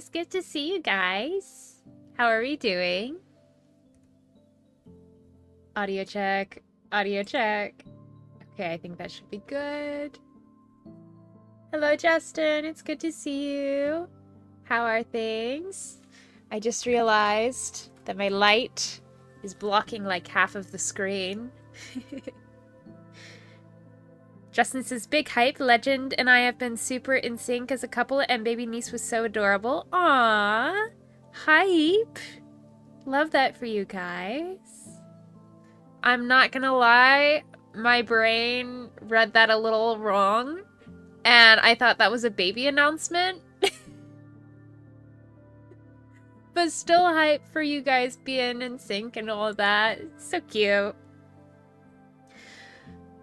It's good to see you guys. How are we doing? Audio check. Audio check. Okay, I think that should be good. Hello, Justin. It's good to see you. How are things? I just realized that my light is blocking like half of the screen. Justin says, big hype, Legend and I have been super in sync as a couple, and baby niece was so adorable. Aww. Hype. Love that for you guys. I'm not gonna lie, my brain read that a little wrong, and I thought that was a baby announcement. But still hype for you guys being in sync and all of that. It's so cute.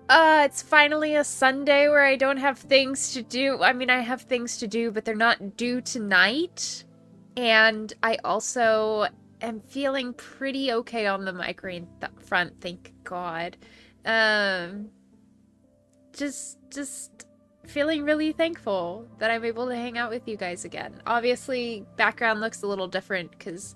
It's finally a Sunday where I don't have things to do. I mean, I have things to do, but they're not due tonight. And I also am feeling pretty okay on the migraine front, thank God. Just feeling really thankful that I'm able to hang out with you guys again. Obviously, background looks a little different because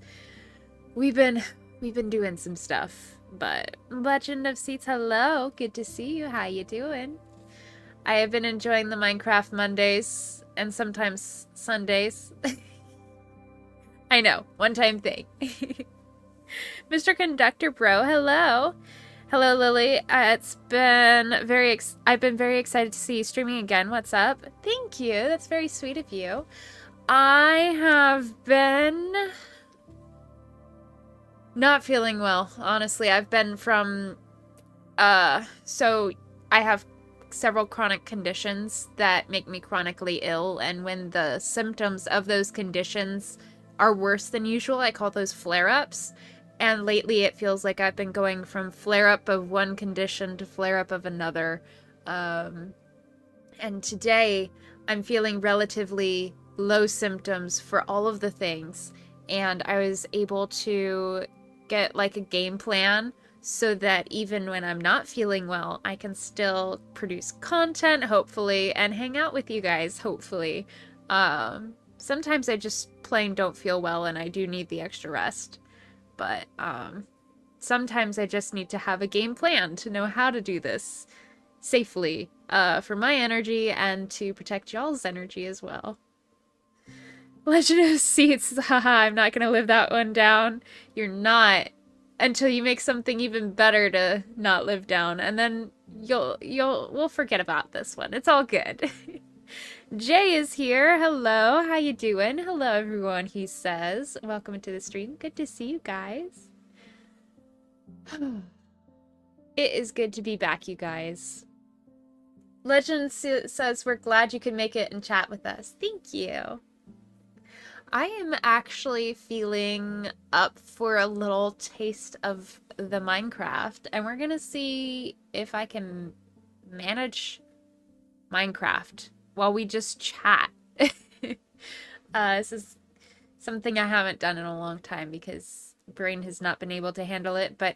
we've been doing some stuff. But Legend of Seats, hello. Good to see you. How you doing? I have been enjoying the Minecraft Mondays and sometimes Sundays. I know, one-time thing. Mr. Conductor Bro, hello. Hello, Lily. I've been very excited to see you streaming again. What's up? Thank you. That's very sweet of you. I have been not feeling well, honestly. I've been from, so I have several chronic conditions that make me chronically ill, and when the symptoms of those conditions are worse than usual, I call those flare-ups. And lately it feels like I've been going from flare-up of one condition to flare-up of another. And today I'm feeling relatively low symptoms for all of the things, and I was able to get like a game plan so that even when I'm not feeling well, I can still produce content, hopefully, and hang out with you guys, hopefully. Sometimes I just plain don't feel well and I do need the extra rest. But sometimes I just need to have a game plan to know how to do this safely for my energy and to protect y'all's energy as well. Legend of Seats, haha, I'm not gonna live that one down. You're not, until you make something even better to not live down, and then we'll forget about this one. It's all good. Jay is here. Hello, how you doing? Hello, everyone, he says. Welcome to the stream. Good to see you guys. It is good to be back, you guys. Legend says we're glad you could make it and chat with us. Thank you. I am actually feeling up for a little taste of the Minecraft, and we're gonna see if I can manage Minecraft while we just chat. This is something I haven't done in a long time because brain has not been able to handle it, but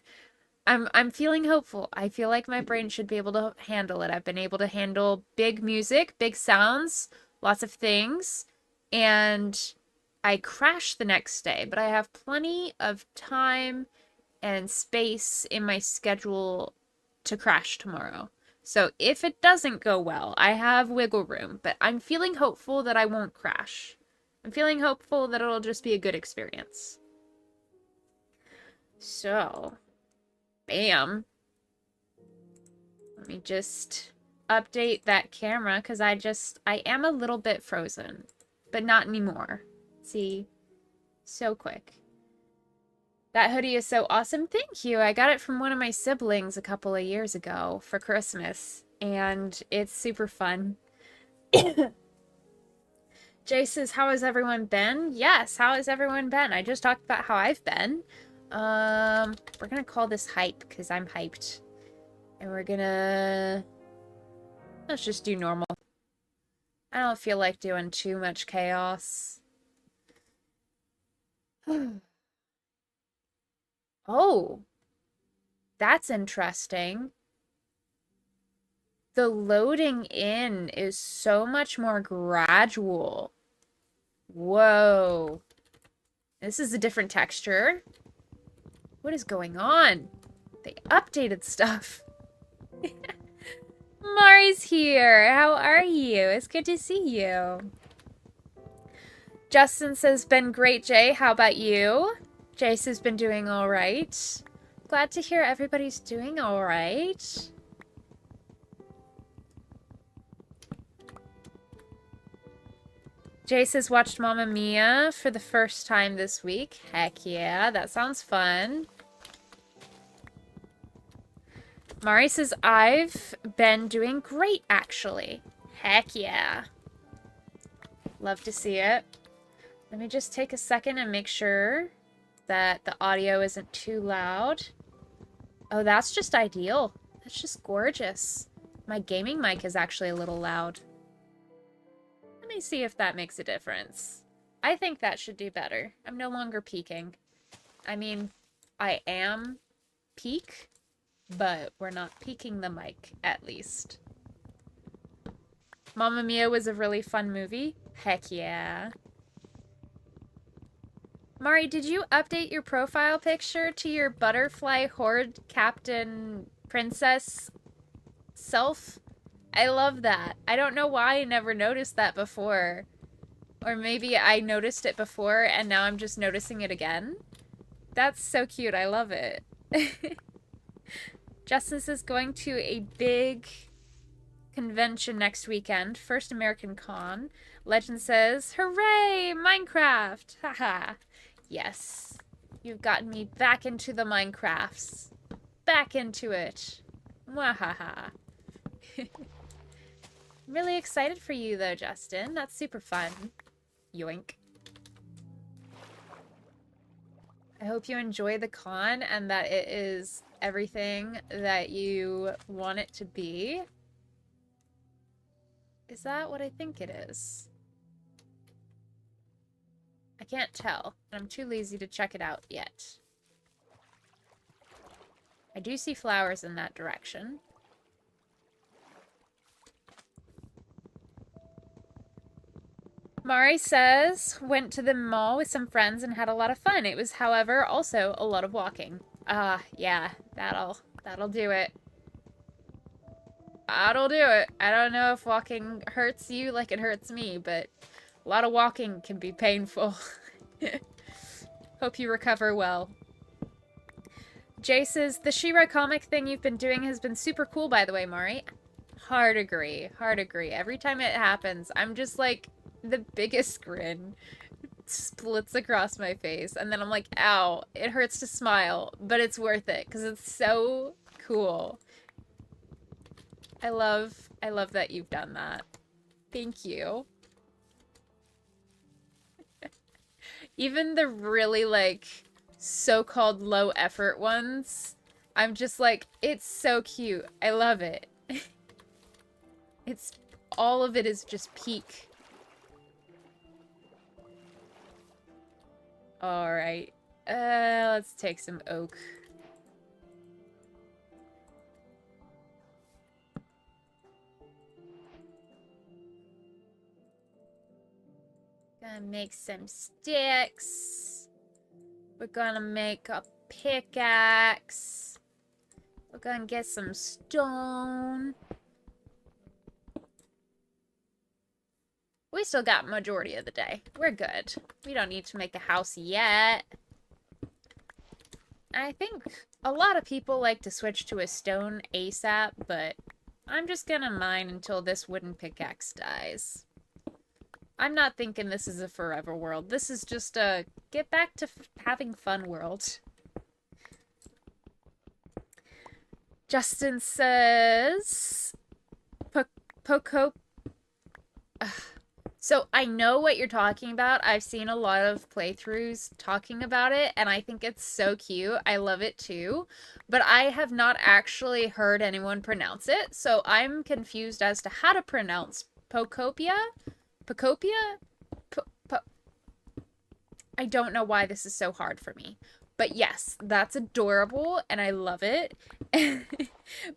I'm feeling hopeful. I feel like my brain should be able to handle it. I've been able to handle big music, big sounds, lots of things, and I crash the next day, but I have plenty of time and space in my schedule to crash tomorrow. So if it doesn't go well, I have wiggle room, but I'm feeling hopeful that I won't crash. I'm feeling hopeful that it'll just be a good experience. So, bam. Let me just update that camera because I am a little bit frozen, but not anymore. See, so quick. That hoodie is so awesome. Thank you. I got it from one of my siblings a couple of years ago for Christmas, and it's super fun. Jay says, how has everyone been? Yes, how has everyone been? I just talked about how I've been. We're gonna call this hype because I'm hyped. And let's just do normal. I don't feel like doing too much chaos. Oh, that's interesting. The loading in is so much more gradual. Whoa. This is a different texture. What is going on? They updated stuff. Mari's here. How are you? It's good to see you. Justin says, been great, Jay. How about you? Jace has been doing all right. Glad to hear everybody's doing all right. Jace has watched Mamma Mia for the first time this week. Heck yeah, that sounds fun. Mari says, I've been doing great, actually. Heck yeah. Love to see it. Let me just take a second and make sure that the audio isn't too loud. Oh, that's just ideal. That's just gorgeous. My gaming mic is actually a little loud. Let me see if that makes a difference. I think that should do better. I'm no longer peaking. I mean, I am peak, but we're not peaking the mic, at least. Mamma Mia was a really fun movie. Heck yeah. Mari, did you update your profile picture to your butterfly horde captain princess self? I love that. I don't know why I never noticed that before. Or maybe I noticed it before and now I'm just noticing it again. That's so cute. I love it. Justice is going to a big convention next weekend. First American Con. Legend says, hooray, Minecraft! Haha. Yes. You've gotten me back into the Minecrafts. Back into it. Mwahaha. I'm really excited for you though, Justin. That's super fun. Yoink. I hope you enjoy the con and that it is everything that you want it to be. Is that what I think it is? I can't tell, and I'm too lazy to check it out yet. I do see flowers in that direction. Mari says, went to the mall with some friends and had a lot of fun. It was, however, also a lot of walking. Yeah, that'll do it. That'll do it. I don't know if walking hurts you like it hurts me, but a lot of walking can be painful. Hope you recover well. Jay says, the She-Ra comic thing you've been doing has been super cool, by the way, Mari. Hard agree. Hard agree. Every time it happens, I'm just like, the biggest grin splits across my face. And then I'm like, ow, it hurts to smile, but it's worth it because it's so cool. I love that you've done that. Thank you. Even the really, like, so-called low-effort ones, I'm just like, it's so cute. I love it. All of it is just peak. Alright. Let's take some oak. Gonna make some sticks. We're gonna make a pickaxe. We're gonna get some stone. We still got majority of the day. We're good. We don't need to make a house yet. I think a lot of people like to switch to a stone ASAP, but I'm just gonna mine until this wooden pickaxe dies. I'm not thinking this is a forever world. This is just a get back to having fun world. Justin says... Poco... So I know what you're talking about. I've seen a lot of playthroughs talking about it, and I think it's so cute. I love it too. But I have not actually heard anyone pronounce it, so I'm confused as to how to pronounce Pocopia? Pocopia? I don't know why this is so hard for me. But yes, that's adorable and I love it.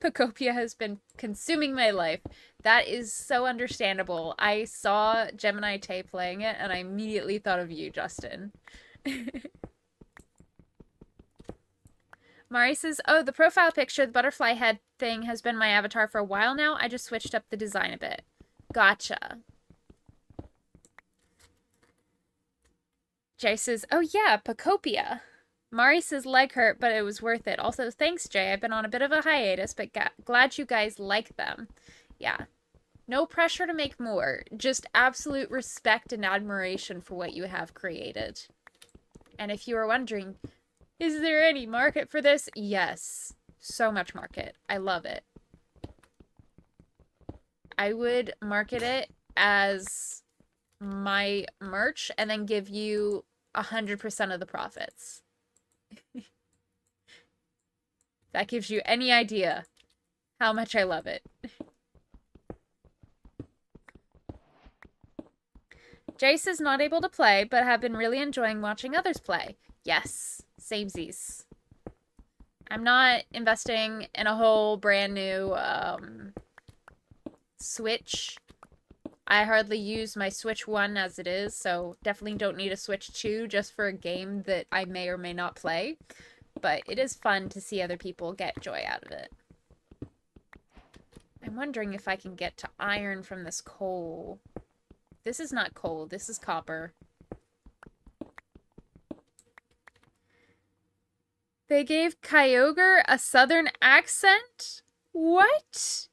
Pacopia has been consuming my life. That is so understandable. I saw Gemini Tay playing it and I immediately thought of you, Justin. Mari says, oh, the profile picture, the butterfly head thing has been my avatar for a while now. I just switched up the design a bit. Gotcha. Jay says, oh yeah, Pacopia. Mari says leg hurt, but it was worth it. Also, thanks, Jay. I've been on a bit of a hiatus, but glad you guys like them. Yeah. No pressure to make more. Just absolute respect and admiration for what you have created. And if you were wondering, is there any market for this? Yes. So much market. I love it. I would market it as my merch and then give you 100% of the profits. That gives you any idea how much I love it. Jace is not able to play, but have been really enjoying watching others play. Yes, samesies. I'm not investing in a whole brand new Switch. I hardly use my Switch 1 as it is, so definitely don't need a Switch 2 just for a game that I may or may not play. But it is fun to see other people get joy out of it. I'm wondering if I can get to iron from this coal. This is not coal, this is copper. They gave Kyogre a southern accent? What?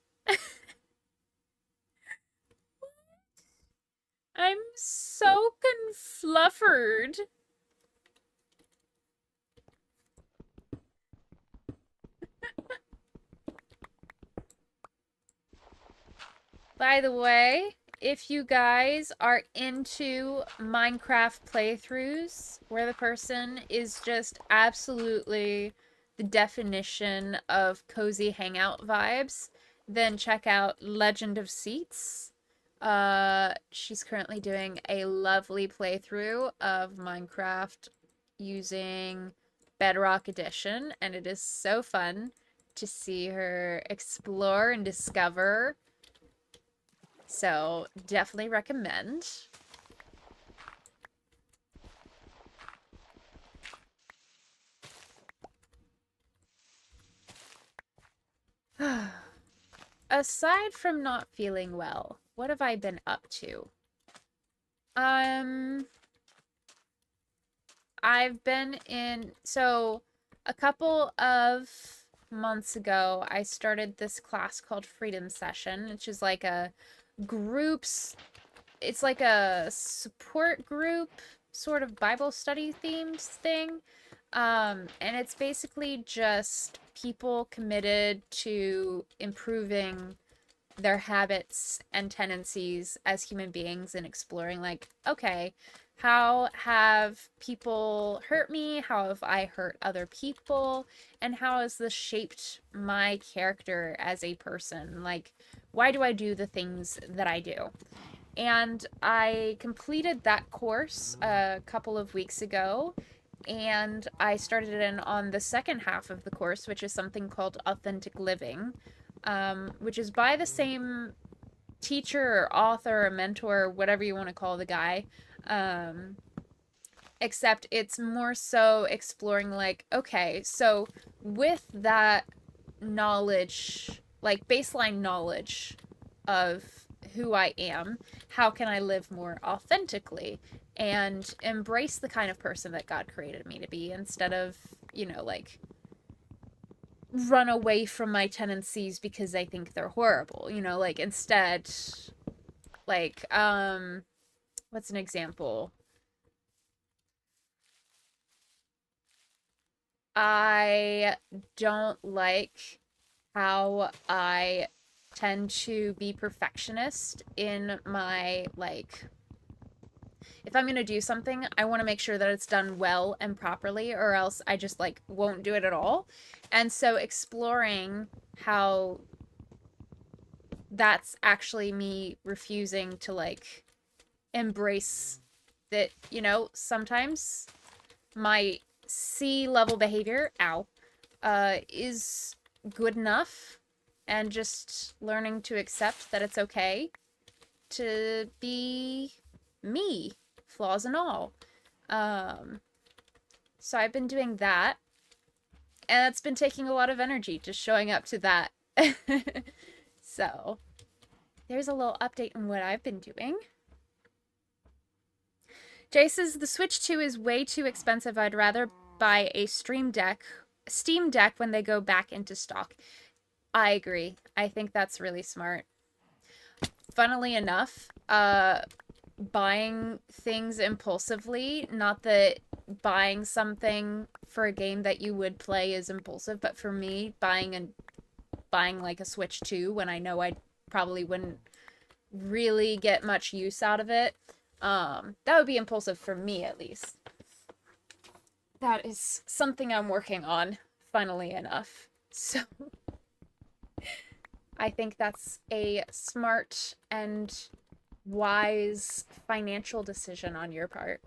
I'm so confluffered. By the way, if you guys are into Minecraft playthroughs where the person is just absolutely the definition of cozy hangout vibes, then check out Legend of Seats. She's currently doing a lovely playthrough of Minecraft using Bedrock Edition, and it is so fun to see her explore and discover. So, definitely recommend. Aside from not feeling well, what have I been up to? I've been so a couple of months ago, I started this class called Freedom Session, which is like a it's like a support group, sort of Bible study themed thing. And it's basically just people committed to improving their habits and tendencies as human beings and exploring, like, okay, how have people hurt me? How have I hurt other people? And how has this shaped my character as a person? Like, why do I do the things that I do? And I completed that course a couple of weeks ago, and I started in on the second half of the course, which is something called Authentic Living, which is by the same teacher or author or mentor, whatever you want to call the guy, except it's more so exploring, like, okay, so with that knowledge, like baseline knowledge of who I am, how can I live more authentically and embrace the kind of person that God created me to be, instead of, like, run away from my tendencies because I think they're horrible, like, instead, like, what's an example? I don't like how I tend to be perfectionist in my, like, if I'm going to do something, I want to make sure that it's done well and properly, or else I just, like, won't do it at all. And so exploring how that's actually me refusing to, like, embrace that, sometimes my C-level behavior, is good enough, and just learning to accept that it's okay to be me, flaws and all. So I've been doing that, and it's been taking a lot of energy just showing up to that. So there's a little update on what I've been doing. Jay says the Switch 2 is way too expensive. I'd rather buy a Steam Deck when they go back into stock. I agree. I think that's really smart. Funnily enough, buying things impulsively, not that buying something for a game that you would play is impulsive, but for me, buying like a Switch 2 when I know I probably wouldn't really get much use out of it, that would be impulsive for me, at least. That is something I'm working on, funnily enough. So I think that's a smart and wise financial decision on your part.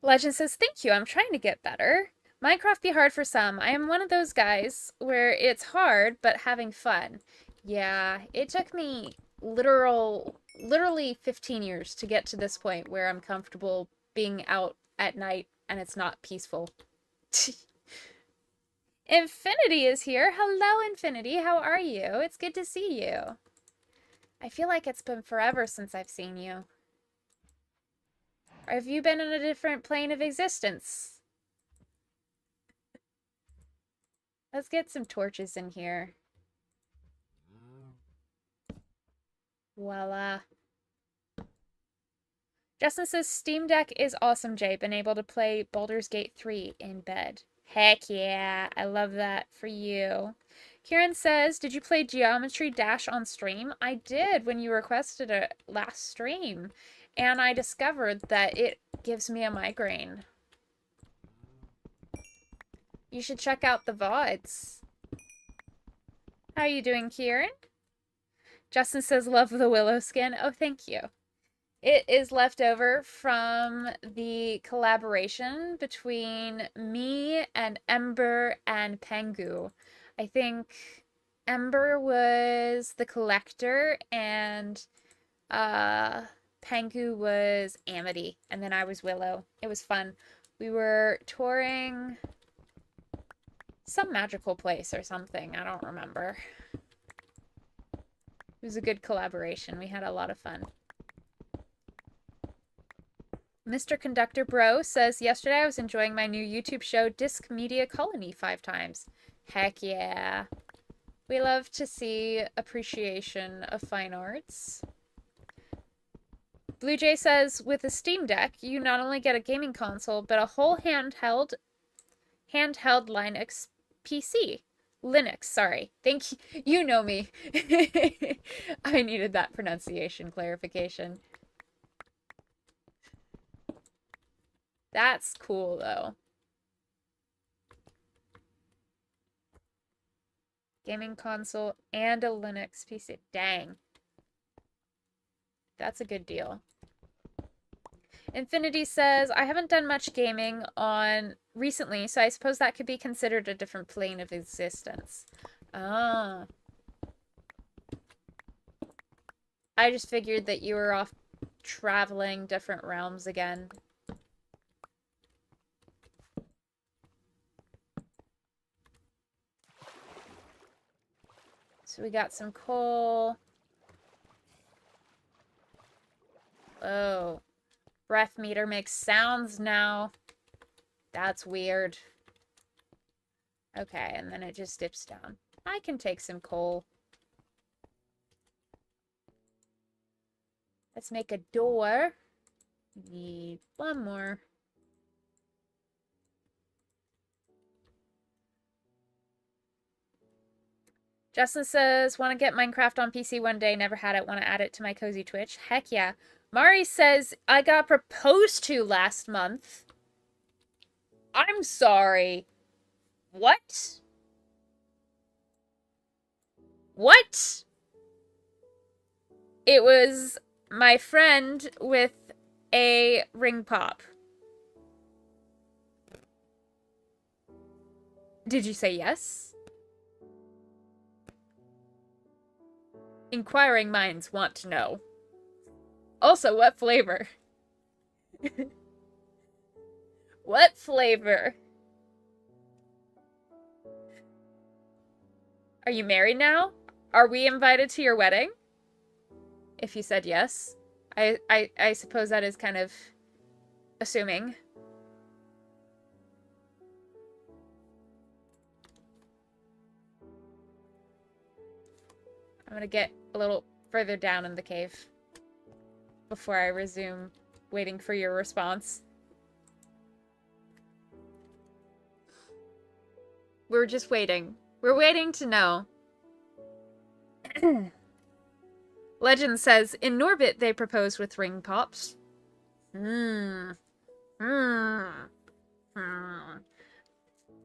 Legend says, thank you, I'm trying to get better. Minecraft be hard for some. I am one of those guys where it's hard, but having fun. Yeah, it took me literally 15 years to get to this point where I'm comfortable being out at night and it's not peaceful. Infinity is here. Hello, Infinity. How are you? It's good to see you. I feel like it's been forever since I've seen you. Or have you been in a different plane of existence? Let's get some torches in here. Voila. Justin says, Steam Deck is awesome, Jay. Been able to play Baldur's Gate 3 in bed. Heck yeah. I love that for you. Kieran says, did you play Geometry Dash on stream? I did when you requested it last stream. And I discovered that it gives me a migraine. You should check out the VODs. How are you doing, Kieran? Justin says, love the willow skin. Oh, thank you. It is left over from the collaboration between me and Ember and Pengu. I think Ember was the collector and Pengu was Amity, and then I was Willow. It was fun. We were touring some magical place or something. I don't remember. It was a good collaboration. We had a lot of fun. Mr. Conductor Bro says, yesterday I was enjoying my new YouTube show, Disc Media Colony, 5 times. Heck yeah. We love to see appreciation of fine arts. Blue Jay says, with a Steam Deck, you not only get a gaming console, but a whole handheld Linux PC. Linux, sorry. Thank you. You know me. I needed that pronunciation clarification. That's cool, though. Gaming console and a Linux PC. Dang. That's a good deal. Infinity says, I haven't done much gaming on recently, so I suppose that could be considered a different plane of existence. Ah. I just figured that you were off traveling different realms again. So we got some coal. Oh. Breath meter makes sounds now. That's weird. Okay, and then it just dips down. I can take some coal. Let's make a door. Need one more. Justin says, want to get Minecraft on PC one day. Never had it. Want to add it to my cozy Twitch. Heck yeah. Mari says, I got proposed to last month. I'm sorry. What? What? It was my friend with a ring pop. Did you say yes? Inquiring minds want to know. Also, what flavor? What flavor? Are you married now? Are we invited to your wedding? If you said yes. I suppose that is kind of assuming. I'm gonna get a little further down in the cave before I resume waiting for your response. We're just waiting. We're waiting to know. Legend says, in Norbit they proposed with ring pops.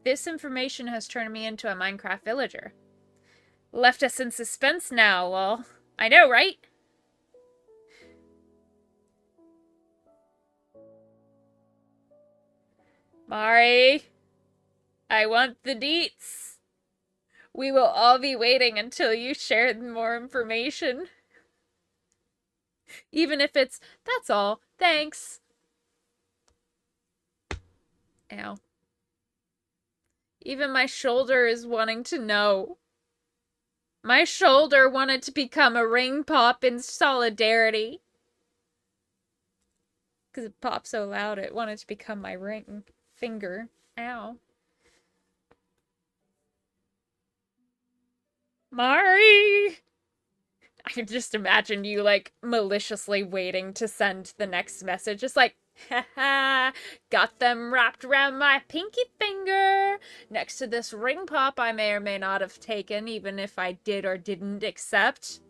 This information has turned me into a Minecraft villager. Left us in suspense now, well, I know, right? Mari, I want the deets. We will all be waiting until you share more information. Even if it's, that's all, thanks. Ow. Even my shoulder is wanting to know. My shoulder wanted to become a ring pop in solidarity. Because it popped so loud, it wanted to become my ring finger. Ow. Mari! I can just imagine you, like, maliciously waiting to send the next message. Just like, haha, got them wrapped around my pinky finger. Next to this ring pop I may or may not have taken, even if I did or didn't accept.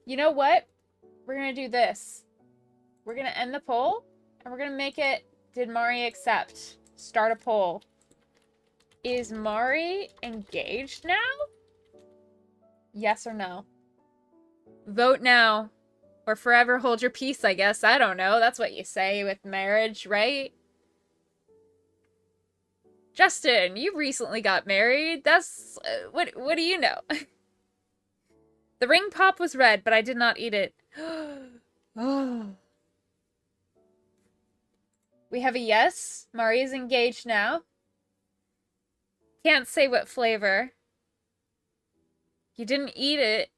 You know what? We're gonna do this. We're gonna end the poll, and we're gonna make it, did Mari accept? Start a poll. Is Mari engaged now? Yes or no? Vote now. Or forever hold your peace, I guess. I don't know. That's what you say with marriage, right? Justin, you recently got married. That's... what do you know? The ring pop was red, but I did not eat it. Oh. We have a yes. Mari is engaged now. Can't say what flavor. You didn't eat it,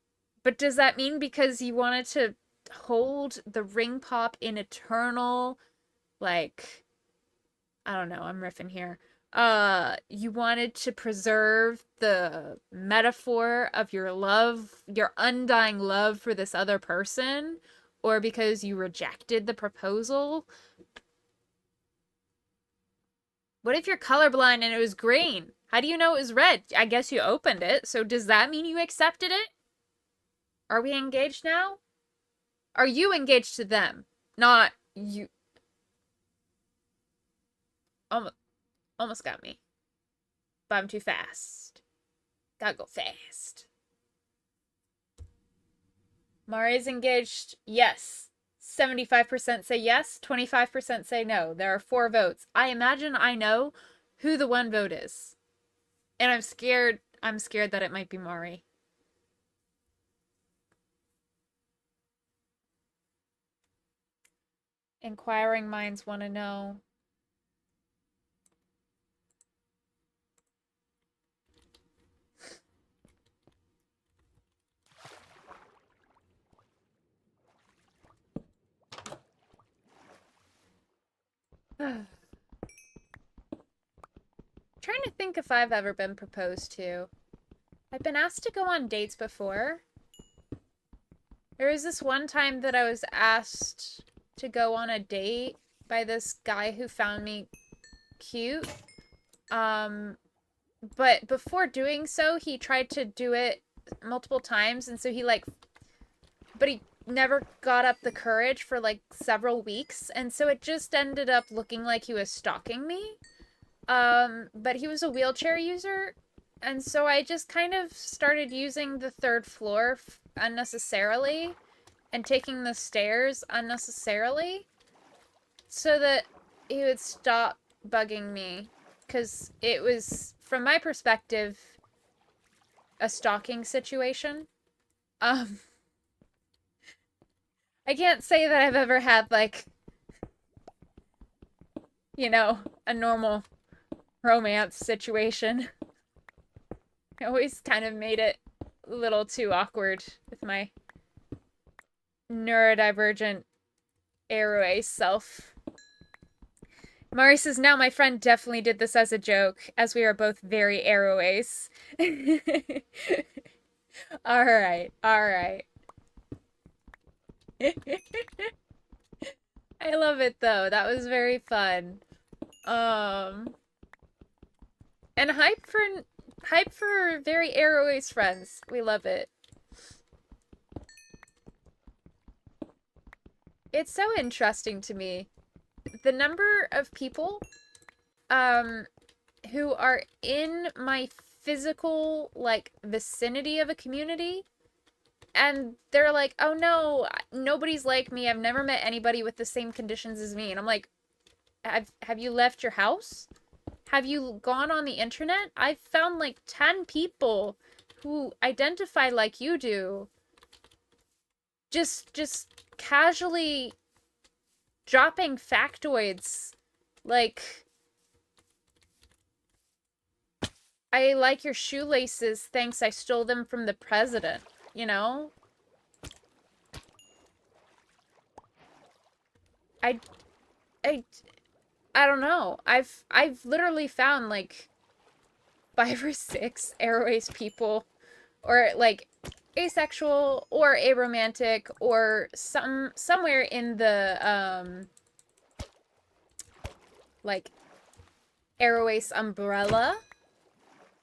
but does that mean because you wanted to hold the ring pop in eternal, like, I don't know, I'm riffing here. You wanted to preserve the metaphor of your love, your undying love for this other person, or because you rejected the proposal? What if you're colorblind and it was green? How do you know it was red? I guess you opened it, so does that mean you accepted it? Are we engaged now? Are you engaged to them? Not you. Almost got me. But I'm too fast. Gotta go fast. Mari's engaged. Yes. 75% say yes. 25% say no. There are 4 votes. I imagine I know who the one vote is. And I'm scared that it might be Mari. Inquiring minds want to know. Trying to think if I've ever been proposed to. I've been asked to go on dates before. There was this one time that I was asked to go on a date by this guy who found me cute. But before doing so, he tried to do it multiple times, and so he never got up the courage for like several weeks, and so it just ended up looking like he was stalking me. But he was a wheelchair user, and so I just kind of started using the 3rd floor unnecessarily and taking the stairs unnecessarily so that he would stop bugging me. because it was, from my perspective, a stalking situation. I can't say that I've ever had, like, you know, a normal romance situation. I always kind of made it a little too awkward with my neurodivergent arrow self. Mari says, now my friend definitely did this as a joke, as we are both very arrow ace. Alright, alright. I love it though. That was very fun. And hype for very arrow ace friends. We love it. It's so interesting to me. The number of people who are in my physical, like, vicinity of a community, and they're like, oh no, nobody's like me. I've never met anybody with the same conditions as me. And I'm like, have you left your house? Have you gone on the internet? I've found like 10 people who identify like you do. Just casually dropping factoids like, I like your shoelaces, thanks, I stole them from the president, you know? I don't know. I've literally found like 5 or 6 arrow ace people, or like asexual or aromantic, or somewhere in the like arrow ace umbrella.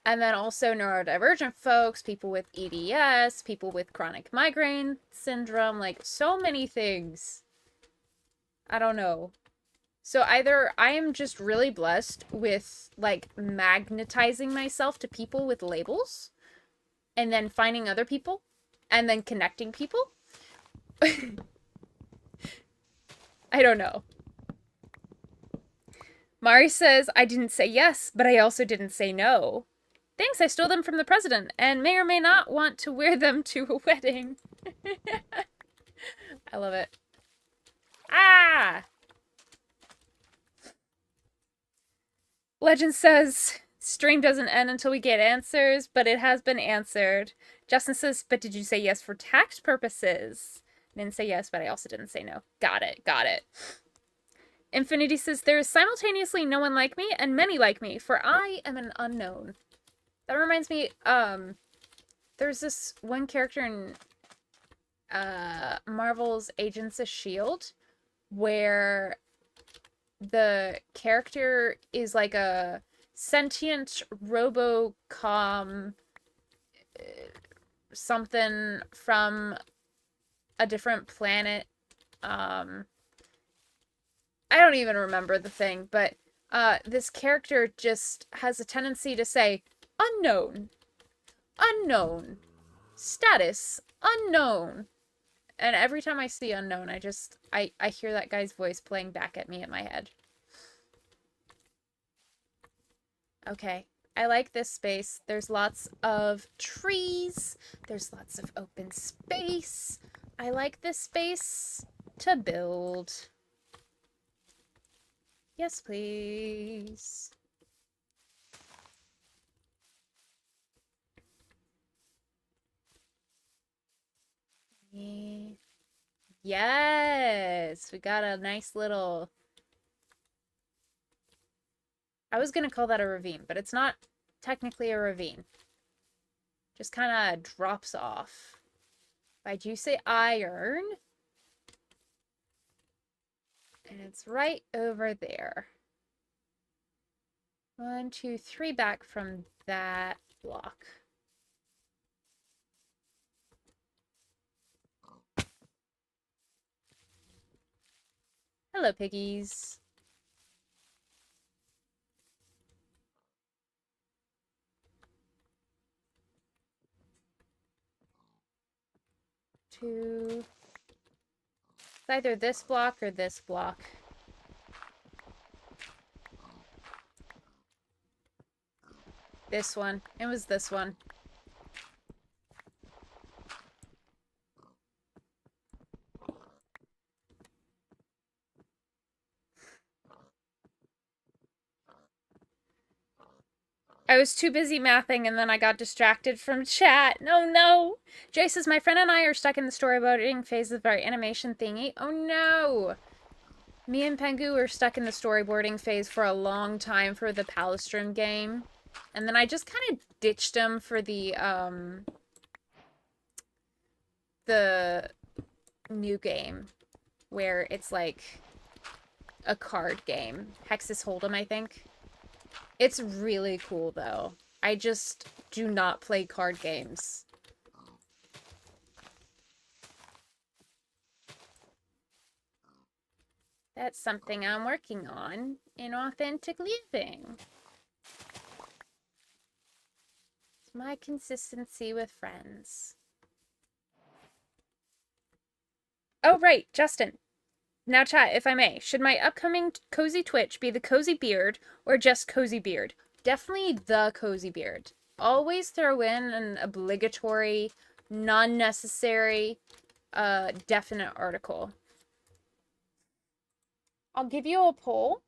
And then also neurodivergent folks, people with EDS, people with chronic migraine syndrome, like so many things. I don't know. So either I am just really blessed with like magnetizing myself to people with labels and then finding other people and then connecting people. I don't know. Mari says, I didn't say yes, but I also didn't say no. Thanks, I stole them from the president and may or may not want to wear them to a wedding. I love it. Ah! Legend says, stream doesn't end until we get answers, but it has been answered. Justin says, but did you say yes for tax purposes? I didn't say yes, but I also didn't say no. Got it, got it. Infinity says, there is simultaneously no one like me and many like me, for I am an unknown. That reminds me, there's this one character in Marvel's Agents of S.H.I.E.L.D. where the character is like a sentient robocom something from a different planet. I don't even remember the thing, but this character just has a tendency to say, unknown, unknown, status, unknown. And every time I see unknown, I hear that guy's voice playing back at me in my head. Okay, I like this space. There's lots of trees. There's lots of open space. I like this space to build. Yes, please. Yes, we got a nice little... I was gonna call that a ravine, but it's not technically a ravine. Just kind of drops off. Why do you say iron? And it's right over there. 1, 2, 3 back from that block. Hello, piggies. Two. It's either this block or this block. This one. It was this one. I was too busy mathing and then I got distracted from chat. No. Jay says, my friend and I are stuck in the storyboarding phase of our animation thingy. Oh no. Me and Pengu were stuck in the storyboarding phase for a long time for the Palestrom game. And then I just kind of ditched him for the new game where it's like a card game. Hexus Hold'em, I think. It's really cool, though. I just do not play card games. That's something I'm working on in authentic living. It's my consistency with friends. Oh, right, Justin. Now, chat, if I may, should my upcoming cozy Twitch be the cozy beard or just cozy beard? Definitely the cozy beard. Always throw in an obligatory, non-necessary, definite article. I'll give you a poll.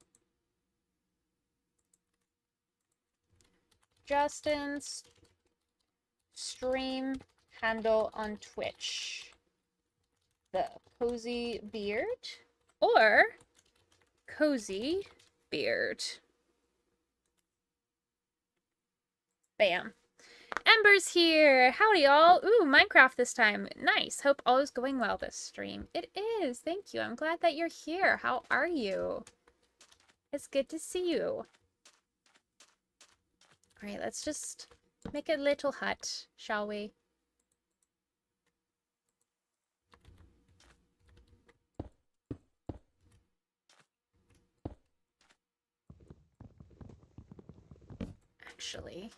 Justin's stream handle on Twitch. The cozy beard or cozy beard. Bam. Ember's here. Howdy, y'all. Ooh, Minecraft this time. Nice. Hope all is going well this stream. It is. Thank you. I'm glad that you're here. How are you? It's good to see you. All right, let's just make a little hut, shall we? Actually.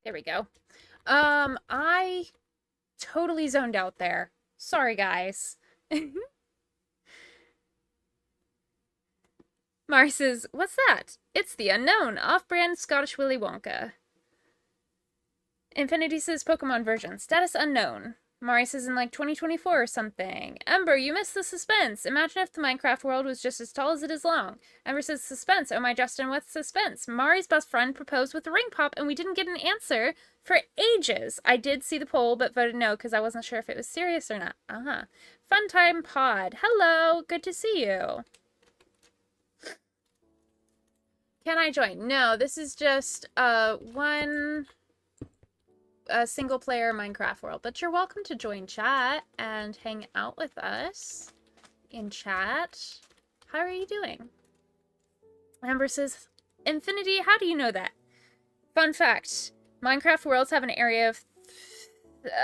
There we go. I totally zoned out there. Sorry, guys. Mari says, what's that? It's the unknown, off-brand Scottish Willy Wonka. Infinity says Pokemon version, status unknown. Mari says in like 2024 or something. Ember, you missed the suspense. Imagine if the Minecraft world was just as tall as it is long. Ember says suspense. Oh my Justin, what's suspense? Mari's best friend proposed with a ring pop and we didn't get an answer for ages. I did see the poll but voted no because I wasn't sure if it was serious or not. Fun time pod. Hello, good to see you. Can I join? No, this is just one single player Minecraft world, but you're welcome to join chat and hang out with us in chat. How are you doing? Amber says, Infinity, how do you know that? Fun fact, Minecraft worlds have an area of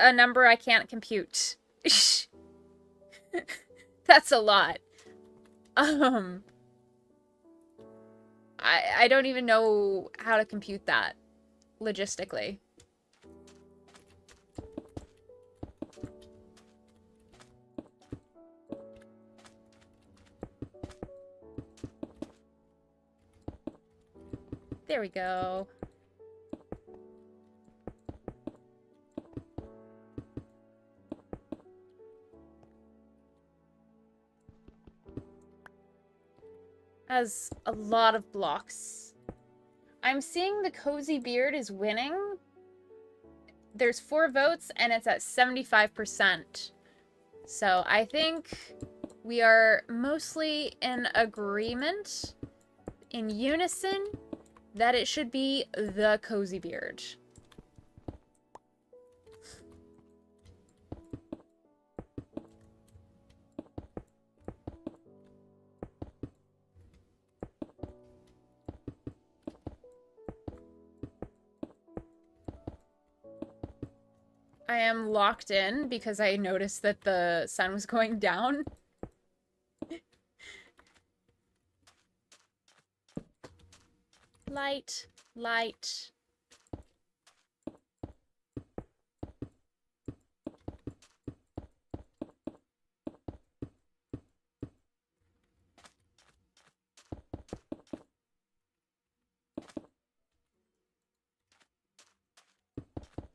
a number I can't compute. That's a lot. I don't even know how to compute that logistically. There we go. Has a lot of blocks. I'm seeing the cozy beard is winning. There's 4 votes and it's at 75%. So I think we are mostly in agreement, in unison, that it should be the cozy beard. I am locked in because I noticed that the sun was going down. Light, light.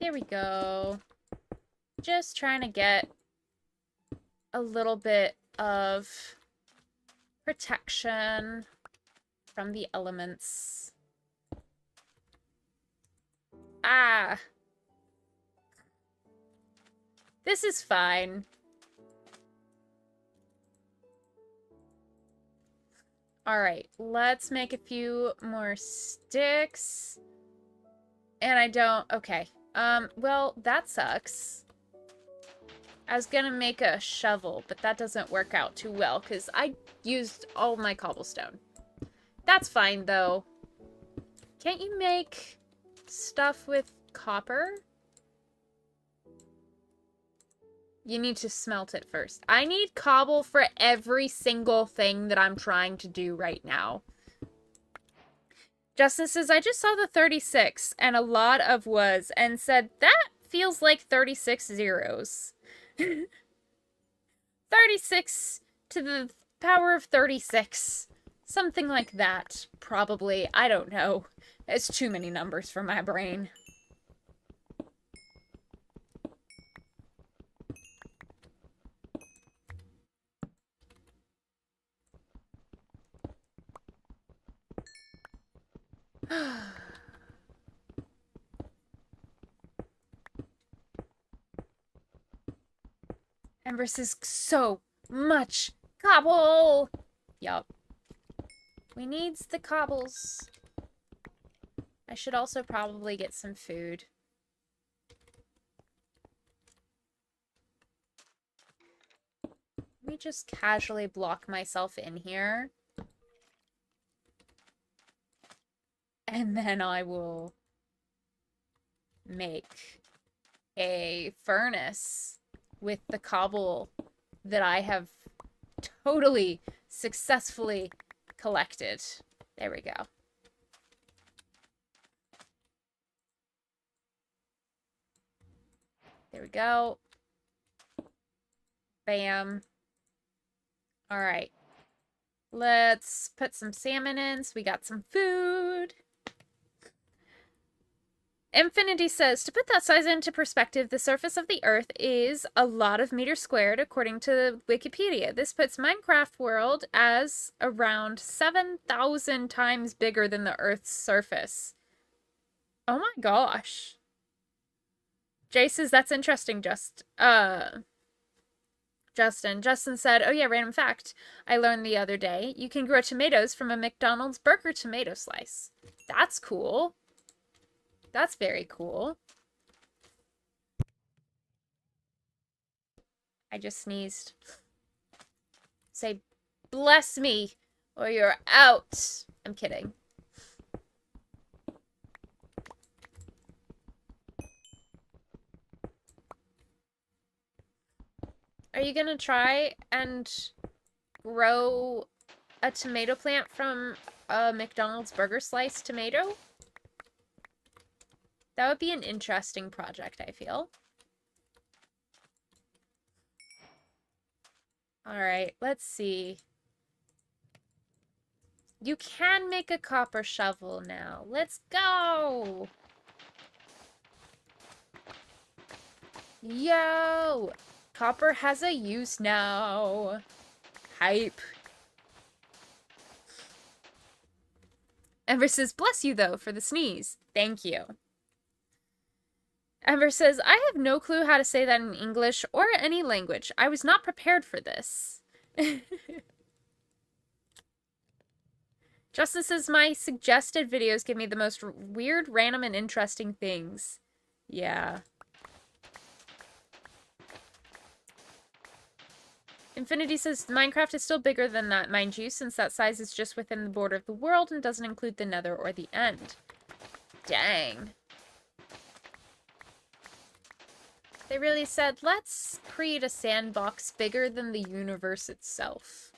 There we go. Just trying to get a little bit of protection from the elements. Ah! This is fine. Alright, let's make a few more sticks. And I don't... Okay. Well, that sucks. I was gonna make a shovel, but that doesn't work out too well, because I used all my cobblestone. That's fine, though. Can't you make stuff with copper? You need to smelt it first. I need cobble for every single thing that I'm trying to do right now. Justin says, I just saw the 36 and a lot of was and said, that feels like 36 zeros. 36 to the power of 36. Something like that, probably. I don't know. It's too many numbers for my brain. Ember says, so much cobble! Yup. We needs the cobbles. I should also probably get some food. Let me just casually block myself in here. And then I will make a furnace with the cobble that I have totally successfully collected. There we go. There we go. Bam. Alright. Let's put some salmon in so we got some food. Infinity says, to put that size into perspective, the surface of the Earth is a lot of meters squared, according to Wikipedia. This puts Minecraft world as around 7,000 times bigger than the Earth's surface. Oh my gosh. Jay says, that's interesting, Justin. Justin said, oh yeah, random fact. I learned the other day, you can grow tomatoes from a McDonald's burger tomato slice. That's cool. That's very cool. I just sneezed. Say, bless me, or you're out. I'm kidding. Are you gonna try and grow a tomato plant from a McDonald's burger slice tomato? That would be an interesting project, I feel. Alright, let's see. You can make a copper shovel now. Let's go! Yo! Copper has a use now. Hype. Ember says, bless you, though, for the sneeze. Thank you. Ember says, I have no clue how to say that in English or any language. I was not prepared for this. Justin says, my suggested videos give me the most weird, random, and interesting things. Yeah. Infinity says, Minecraft is still bigger than that, mind you, since that size is just within the border of the world and doesn't include the nether or the end. Dang. They really said, let's create a sandbox bigger than the universe itself.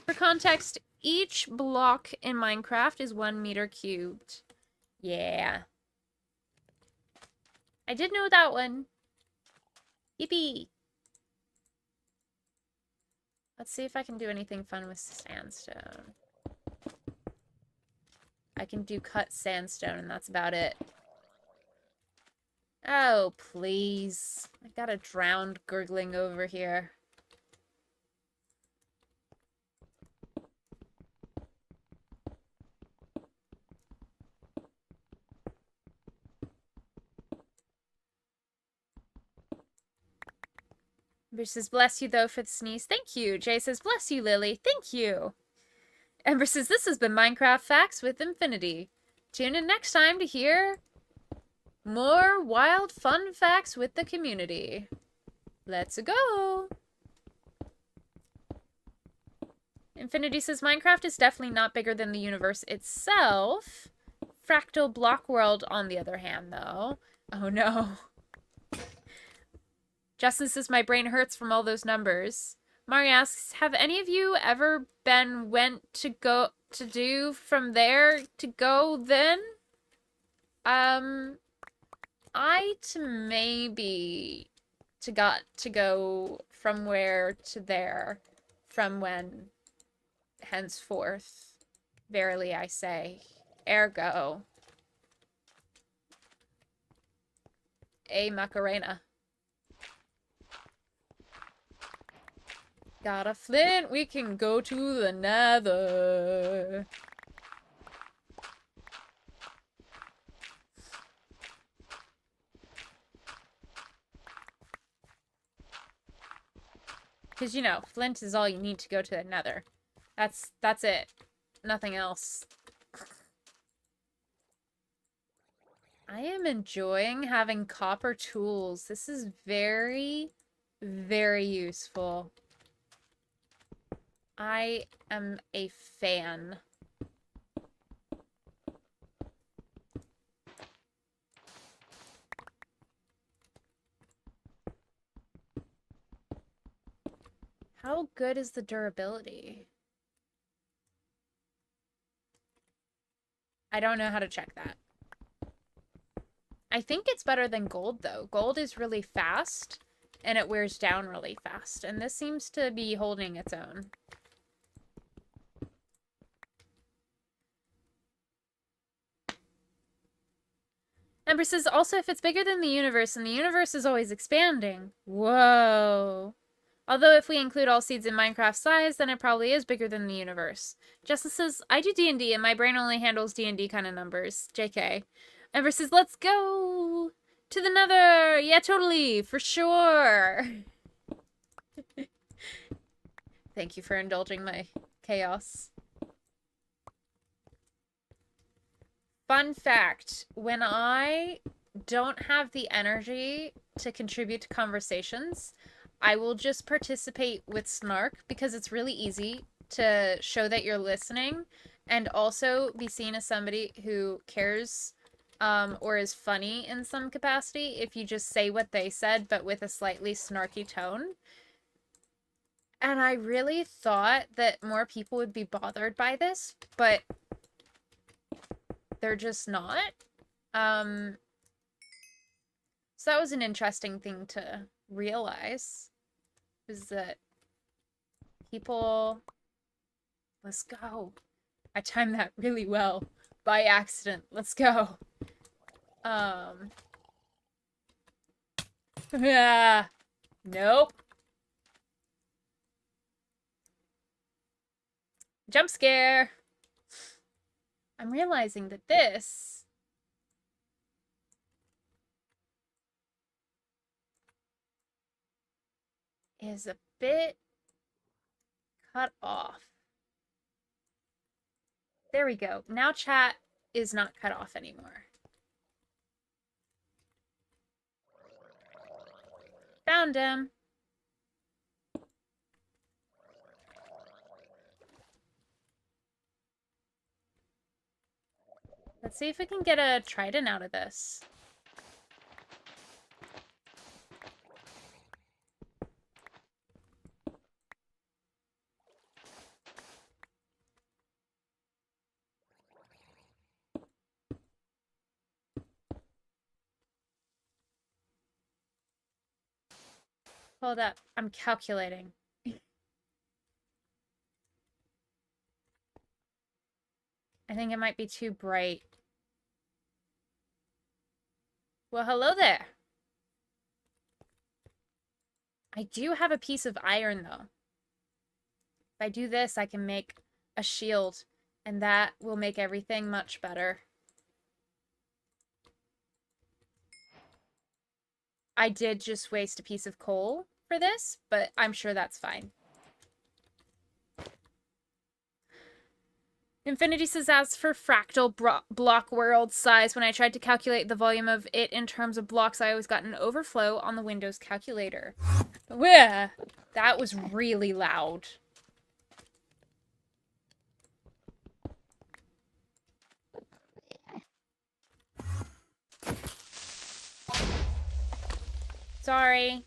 For context, each block in Minecraft is 1 meter cubed. Yeah. I did know that one. Yippee! Let's see if I can do anything fun with sandstone. I can do cut sandstone, and that's about it. Oh, please. I got a drowned gurgling over here. Ember says, bless you, though, for the sneeze. Thank you. Jay says, bless you, Lily. Thank you. Ember says, this has been Minecraft Facts with Infinity. Tune in next time to hear more wild, fun facts with the community. Let's go. Infinity says, Minecraft is definitely not bigger than the universe itself. Fractal Block World, on the other hand, though. Oh, no. Justin says, my brain hurts from all those numbers. Mari asks, have any of you ever went to go to do from there to go then? Maybe got to go from where to there, from when, henceforth, verily I say, ergo, a Macarena. Got a flint, we can go to the nether. Because, you know, flint is all you need to go to the nether. That's it. Nothing else. I am enjoying having copper tools. This is very, very useful. I am a fan. How good is the durability? I don't know how to check that. I think it's better than gold, though. Gold is really fast, and it wears down really fast. And this seems to be holding its own. Ember says, also, if it's bigger than the universe, and the universe is always expanding. Whoa. Although if we include all seeds in Minecraft size, then it probably is bigger than the universe. Justin says, I do D&D, and my brain only handles D&D kind of numbers. JK. Ember says, let's go to the nether. Yeah, totally. For sure. Thank you for indulging my chaos. Fun fact, when I don't have the energy to contribute to conversations, I will just participate with snark because it's really easy to show that you're listening and also be seen as somebody who cares or is funny in some capacity if you just say what they said but with a slightly snarky tone. And I really thought that more people would be bothered by this, but they're just not. So that was an interesting thing to realize, is that people... Let's go. I timed that really well. By accident. Let's go. Yeah. Nope. Jump scare. I'm realizing that this is a bit cut off. There we go. Now chat is not cut off anymore. Found him. Let's see if we can get a trident out of this. Hold up. I'm calculating. I think it might be too bright. Well, hello there. I do have a piece of iron, though. If I do this, I can make a shield, and that will make everything much better. I did just waste a piece of coal for this, but I'm sure that's fine. Infinity says, as for fractal block world size, when I tried to calculate the volume of it in terms of blocks, I always got an overflow on the Windows calculator. Wah! That was really loud. Sorry.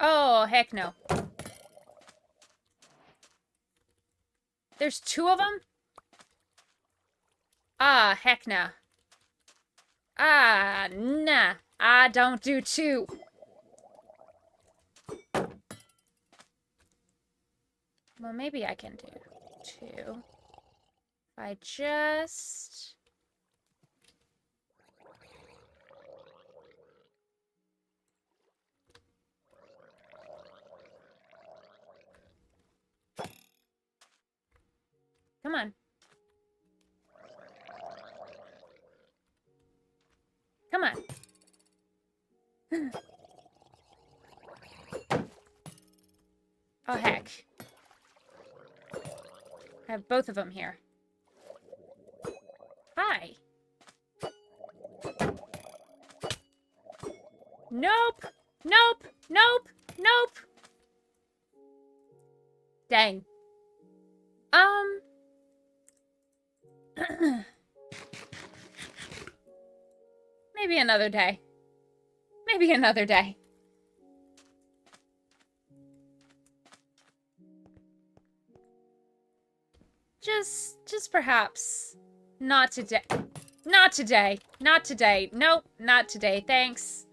Oh, heck no. There's two of them? Ah, heck nah. Ah, nah. I don't do two. Well, maybe I can do two. If I just... Come on. Come on. Oh, heck. I have both of them here. Hi. Nope. Nope. Nope. Nope. Dang. Maybe another day. Maybe another day. Just perhaps. Not today. Not today. Not today. Nope, not today. Thanks.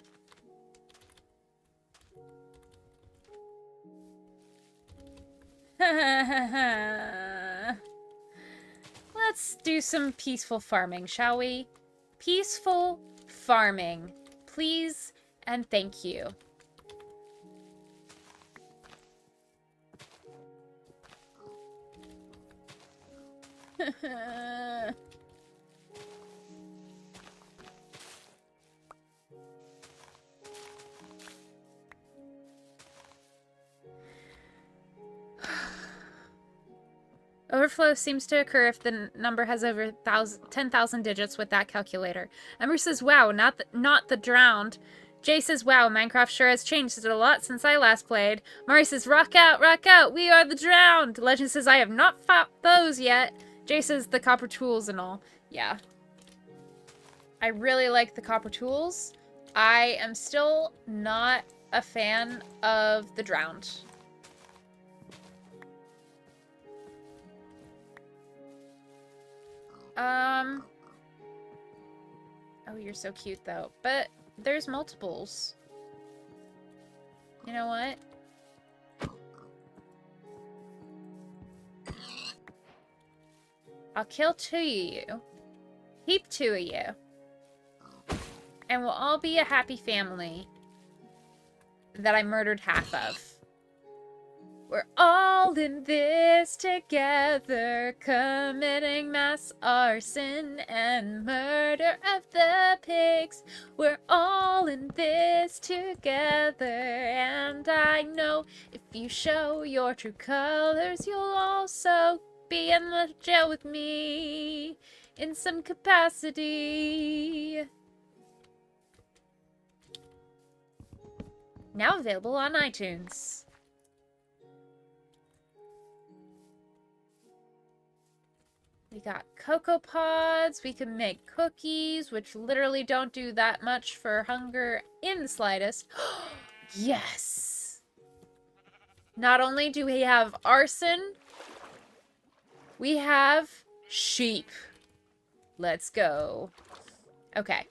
Let's do some peaceful farming, shall we? Peaceful farming. Please and thank you. Overflow seems to occur if the number has over 10,000 digits with that calculator. Ember says, wow, not the drowned. Jay says, wow, Minecraft sure has changed a lot since I last played. Mari says, rock out, we are the drowned. Legend says, I have not fought those yet. Jay says, the copper tools and all. Yeah. I really like the copper tools. I am still not a fan of the drowned. Oh, you're so cute, though. But there's multiples. You know what? I'll kill 2 of you. Keep 2 of you. And we'll all be a happy family that I murdered half of. We're all in this together, committing mass arson and murder of the pigs. We're all in this together, and I know if you show your true colors, you'll also be in the jail with me in some capacity. Now available on iTunes. We got Cocoa Pods. We can make cookies, which literally don't do that much for hunger in the slightest. Yes! Not only do we have arson, we have sheep. Let's go. Okay.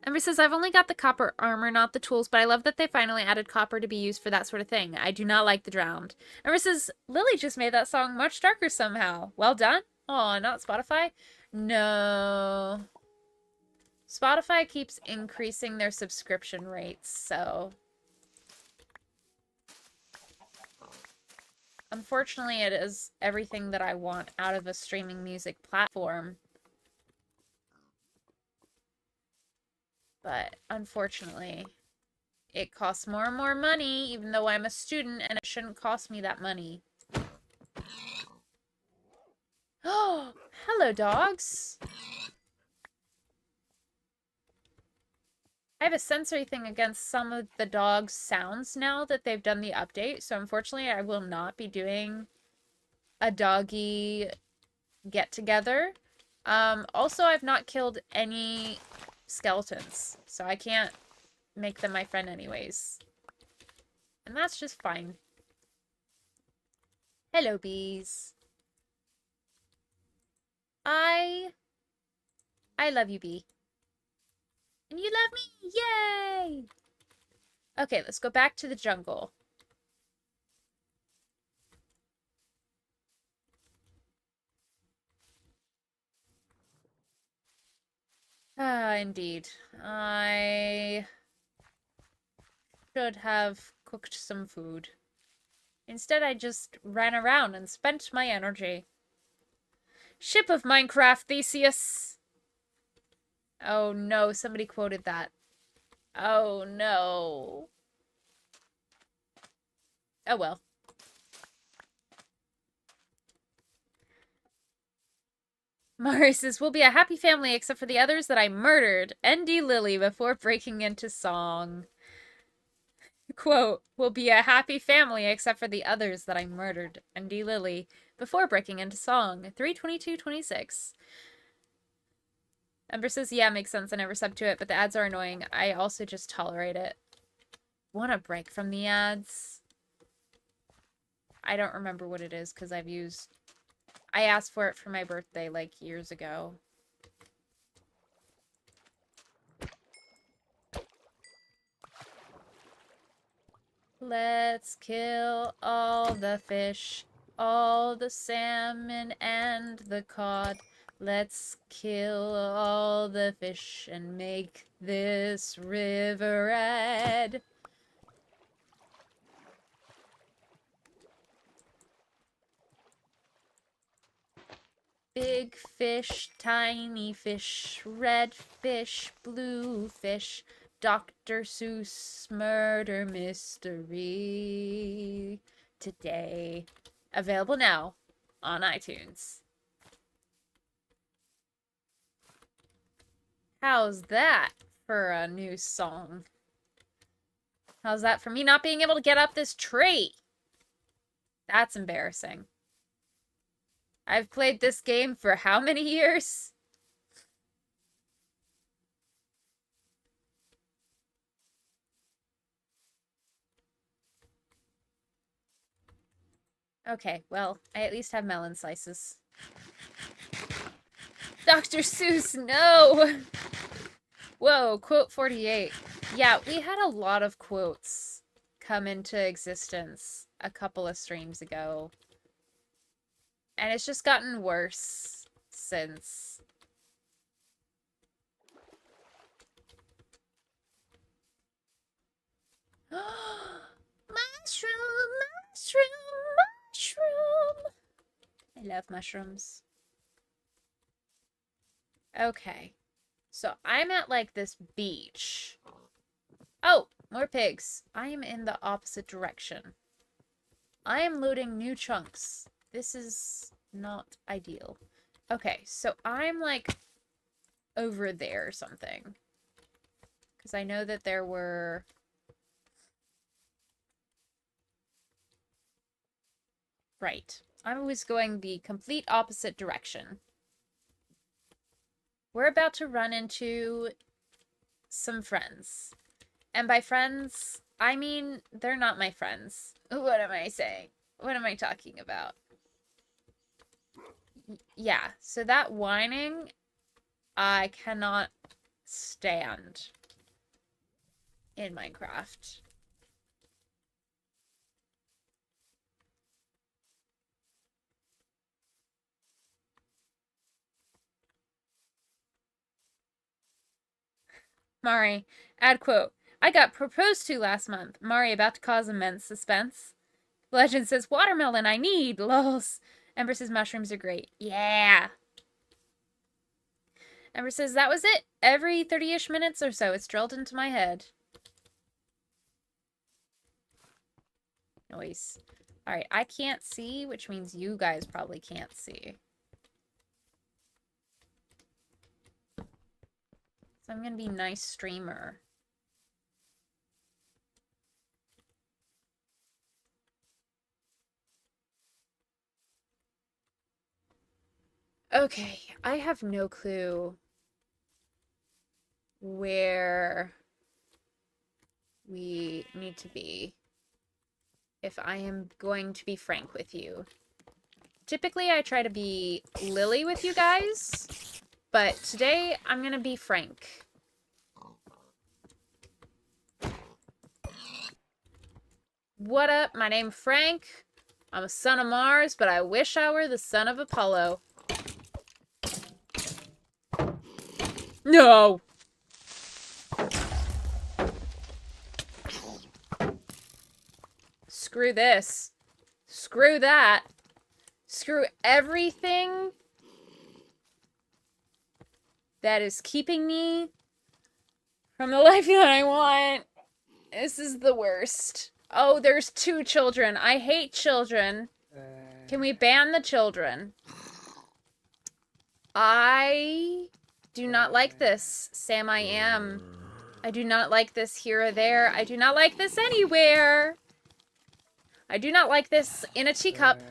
Ember says, I've only got the copper armor, not the tools, but I love that they finally added copper to be used for that sort of thing. I do not like the drowned. Ember says, Lily just made that song much darker somehow. Well done. Oh, not Spotify? No. Spotify keeps increasing their subscription rates, so... Unfortunately, it is everything that I want out of a streaming music platform. But unfortunately, it costs more and more money, even though I'm a student, and it shouldn't cost me that money. Oh, hello, dogs. I have a sensory thing against some of the dogs' sounds now that they've done the update, so unfortunately I will not be doing a doggy get-together. Also, I've not killed any skeletons, so I can't make them my friend anyways. And that's just fine. Hello, bees. I love you, bee. And you love me! Yay! Okay, let's go back to the jungle. Ah, indeed. I should have cooked some food. Instead, I just ran around and spent my energy. Ship of Minecraft, Theseus! Oh no, somebody quoted that. Oh no. Oh well. Mari says, we'll be a happy family except for the others that I murdered. ND Lily before breaking into song. Quote, we'll be a happy family except for the others that I murdered. ND Lily before breaking into song. 3/22/26. Ember says, yeah, makes sense. I never sub to it, but the ads are annoying. I also just tolerate it. Want a break from the ads? I don't remember what it is because I asked for it for my birthday like years ago. Let's kill all the fish, all the salmon and the cod. Let's kill all the fish and make this river red. Big fish, tiny fish, red fish, blue fish, Dr. Seuss murder mystery today. Available now on iTunes. How's that for a new song? How's that for me not being able to get up this tree? That's embarrassing. I've played this game for how many years? Okay, well, I at least have melon slices. Dr. Seuss, no! Whoa, quote 48. Yeah, we had a lot of quotes come into existence a couple of streams ago. And it's just gotten worse since. Mushroom, mushroom, mushroom. I love mushrooms. Okay. So I'm at like this beach. Oh, more pigs. I am in the opposite direction. I am loading new chunks. This is not ideal. Okay, so I'm like over there or something. Because I know that there were... Right. I was going the complete opposite direction. We're about to run into some friends. And by friends, I mean they're not my friends. What am I saying? What am I talking about? Yeah, so that whining, I cannot stand in Minecraft. Mari, add quote. I got proposed to last month. Mari about to cause immense suspense. Legend says, watermelon, I need. Lols. Ember says, mushrooms are great. Yeah. Ember says, that was it. Every 30-ish minutes or so, it's drilled into my head. Noise. Alright, I can't see, which means you guys probably can't see. So I'm gonna be nice streamer. Okay, I have no clue where we need to be if I am going to be frank with you. Typically, I try to be Lily with you guys, but today I'm gonna be frank. What up? My name's Frank. I'm a son of Mars, but I wish I were the son of Apollo. No! Screw this. Screw that. Screw everything that is keeping me from the life that I want. This is the worst. Oh, there's 2 children. I hate children. Can we ban the children? I do not like this. Sam, I am. I do not like this here or there. I do not like this anywhere. I do not like this in a teacup.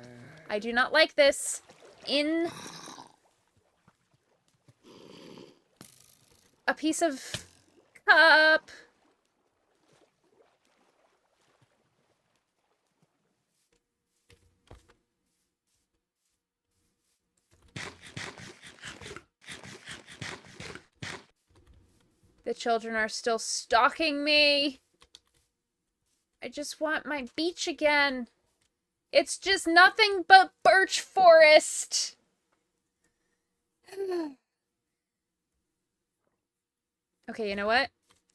I do not like this in a piece of cup. The children are still stalking me. I just want my beach again. It's just nothing but birch forest. Okay, you know what?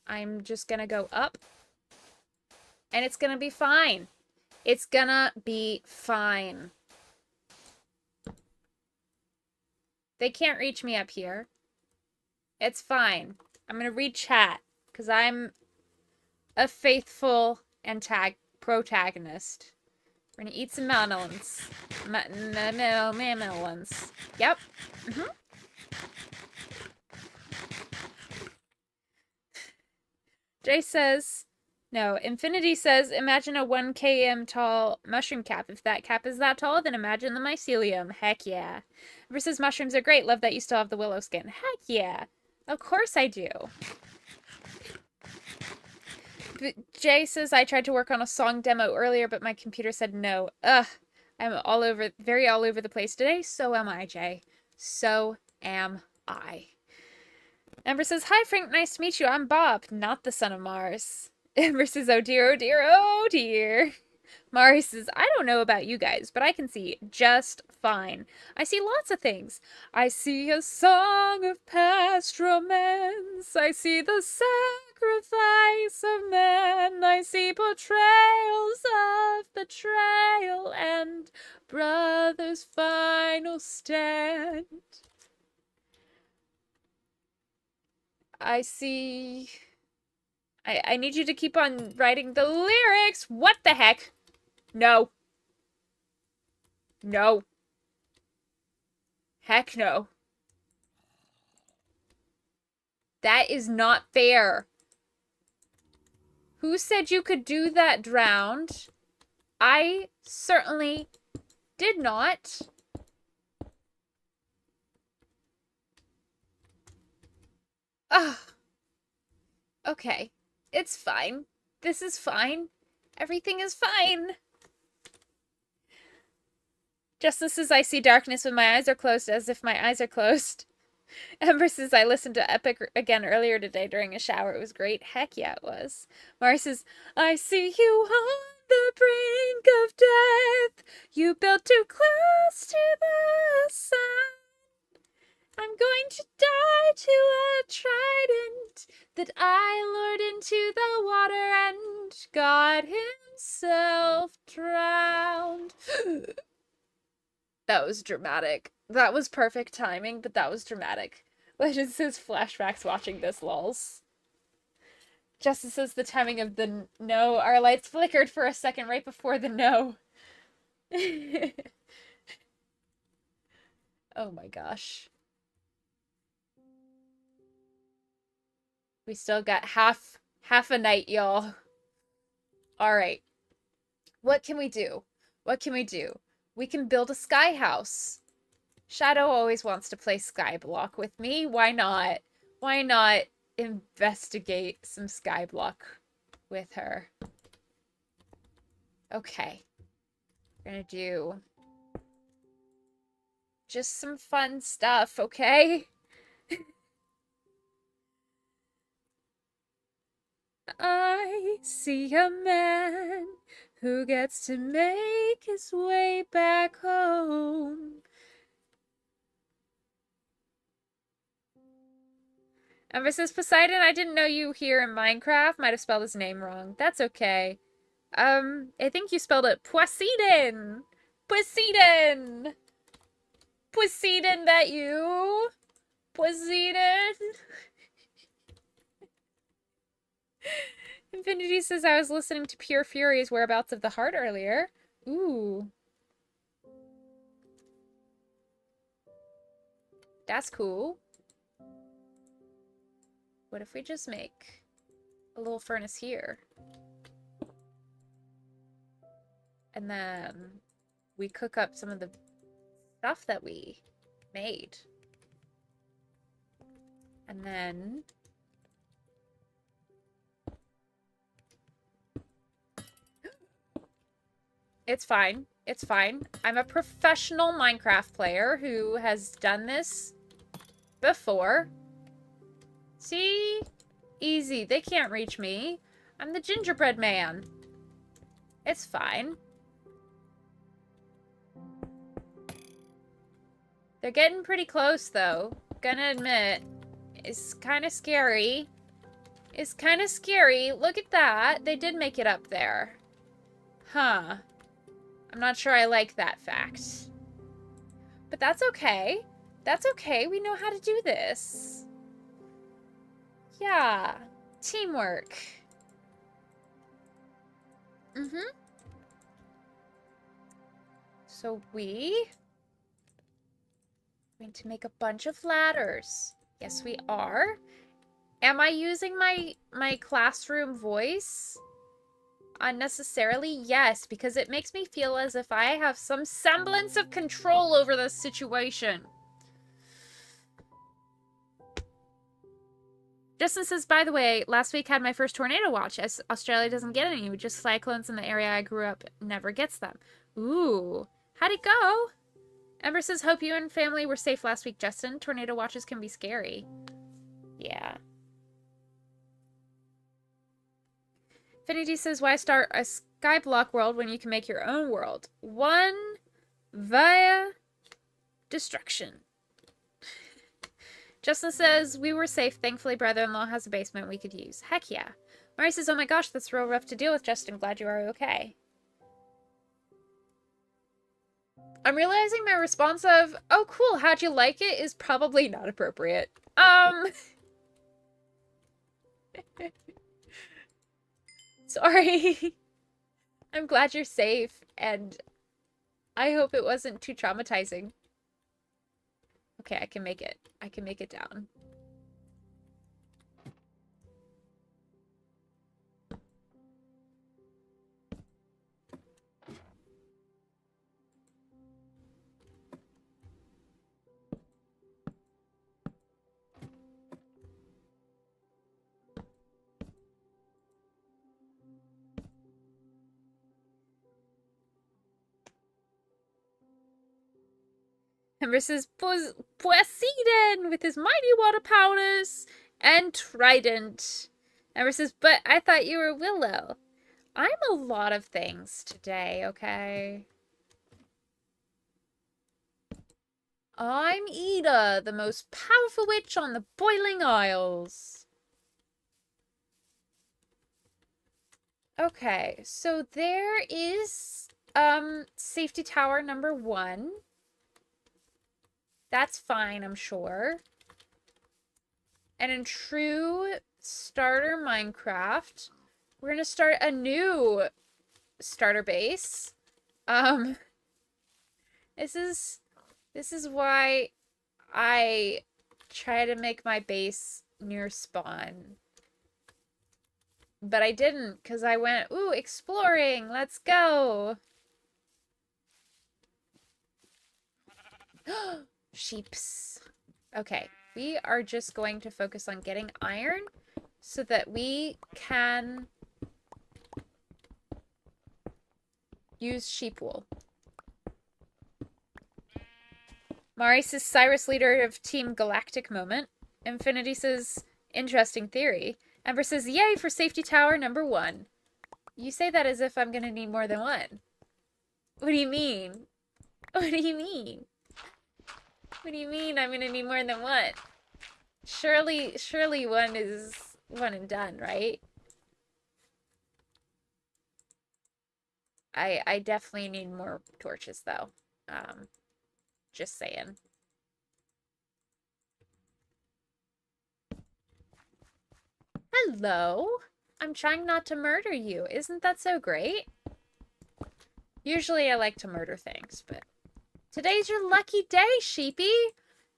I'm just gonna go up. And it's gonna be fine. It's gonna be fine. They can't reach me up here. It's fine. I'm gonna read chat, because I'm a faithful protagonist. We're gonna eat some melons. Melons. Yep. Jay says, no, Infinity says, imagine a 1 km tall mushroom cap. If that cap is that tall, then imagine the mycelium. Heck yeah. Versus mushrooms are great. Love that you still have the willow skin. Heck yeah. Of course I do. Jay says, I tried to work on a song demo earlier, but my computer said no. Ugh. I'm very all over the place today. So am I, Jay. So am I. Ember says, hi, Frank. Nice to meet you. I'm Bob, not the son of Mars. Ember says, oh dear, oh dear, oh dear. Mari says, I don't know about you guys, but I can see just fine. I see lots of things. I see a song of past romance. I see the sacrifice of men. I see portrayals of betrayal and brother's final stand. I see... I need you to keep on writing the lyrics. What the heck? No. No. Heck no. That is not fair. Who said you could do that, drowned? I certainly did not. Ugh. Okay. It's fine. This is fine. Everything is fine. Just as I see darkness when my eyes are closed, as if my eyes are closed. Ember says, I listened to Epic again earlier today during a shower. It was great. Heck yeah, it was. Mari says, I see you on the brink of death. You built too close to the sun. I'm going to die to a trident that I lured into the water and God himself drowned. That was dramatic. That was perfect timing, but that was dramatic. Legend says flashbacks watching this, lols. Justice says the timing of the no. Our lights flickered for a second right before the no. Oh my gosh. We still got half a night, y'all. Alright. What can we do? What can we do? We can build a sky house. Shadow always wants to play Skyblock with me. Why not? Why not investigate some Skyblock with her? Okay. We're gonna do just some fun stuff, okay? I see a man who gets to make his way back home. Ember says, Poseidon, I didn't know you here in Minecraft. Might have spelled his name wrong. That's okay. I think you spelled it Poseidon. Poseidon. Poseidon, that you? Poseidon. Infinity says, I was listening to Pure Fury's Whereabouts of the Heart earlier. Ooh. That's cool. What if we just make a little furnace here? And then we cook up some of the stuff that we made. And then it's fine. It's fine. I'm a professional Minecraft player who has done this before. See? Easy. They can't reach me. I'm the gingerbread man. It's fine. They're getting pretty close, though. Gonna admit. It's kind of scary. It's kind of scary. Look at that. They did make it up there. Huh. I'm not sure I like that fact. But that's okay. That's okay. We know how to do this. Yeah. Teamwork. Mm-hmm. So we are going to make a bunch of ladders. Yes, we are. Am I using my classroom voice unnecessarily? Yes, because it makes me feel as if I have some semblance of control over this situation. Justin says, by the way, last week had my first tornado watch, as Australia doesn't get any. Just cyclones in the area I grew up never gets them. Ooh. How'd it go? Ember says, hope you and family were safe last week, Justin. Tornado watches can be scary. Yeah. Infinity says, why start a Skyblock world when you can make your own world? One via destruction. Justin says, we were safe. Thankfully, brother-in-law has a basement we could use. Heck yeah. Mari says, oh my gosh, that's real rough to deal with, Justin. Glad you are okay. I'm realizing my response of, oh cool, how'd you like it, is probably not appropriate. Sorry. I'm glad you're safe, and I hope it wasn't too traumatizing. Okay, I can make it. I can make it down. Ember says, Poseidon with his mighty water powers and trident. Ember says, but I thought you were Willow. I'm a lot of things today, okay? I'm Ida, the most powerful witch on the Boiling Isles. Okay, so there is, safety tower number 1. That's fine, I'm sure. And in true starter Minecraft, we're gonna start a new starter base. This is why I try to make my base near spawn. But I didn't, because I went, ooh, exploring, let's go. Sheeps. Okay, we are just going to focus on getting iron so that we can use sheep wool. Mari says, Cyrus, leader of Team Galactic Moment. Infinity says, interesting theory. Ember says, yay for safety tower number 1. You say that as if I'm gonna need more than one. What do you mean? What do you mean? What do you mean I'm gonna need more than one? Surely one is one and done, right? I definitely need more torches though. Just saying. Hello? I'm trying not to murder you. Isn't that so great? Usually I like to murder things, but today's your lucky day, sheepy.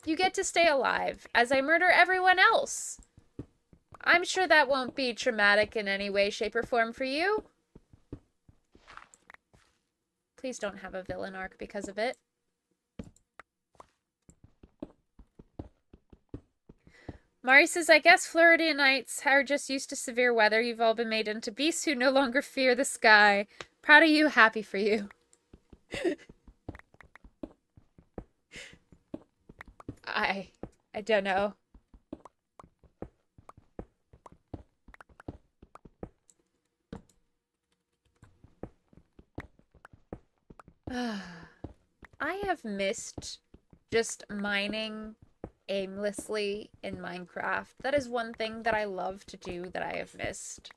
You get to stay alive as I murder everyone else. I'm sure that won't be traumatic in any way, shape, or form for you. Please don't have a villain arc because of it. Mari says, I guess Floridianites are just used to severe weather. You've all been made into beasts who no longer fear the sky. Proud of you, happy for you. I don't know. I have missed just mining aimlessly in Minecraft. That is one thing that I love to do that I have missed.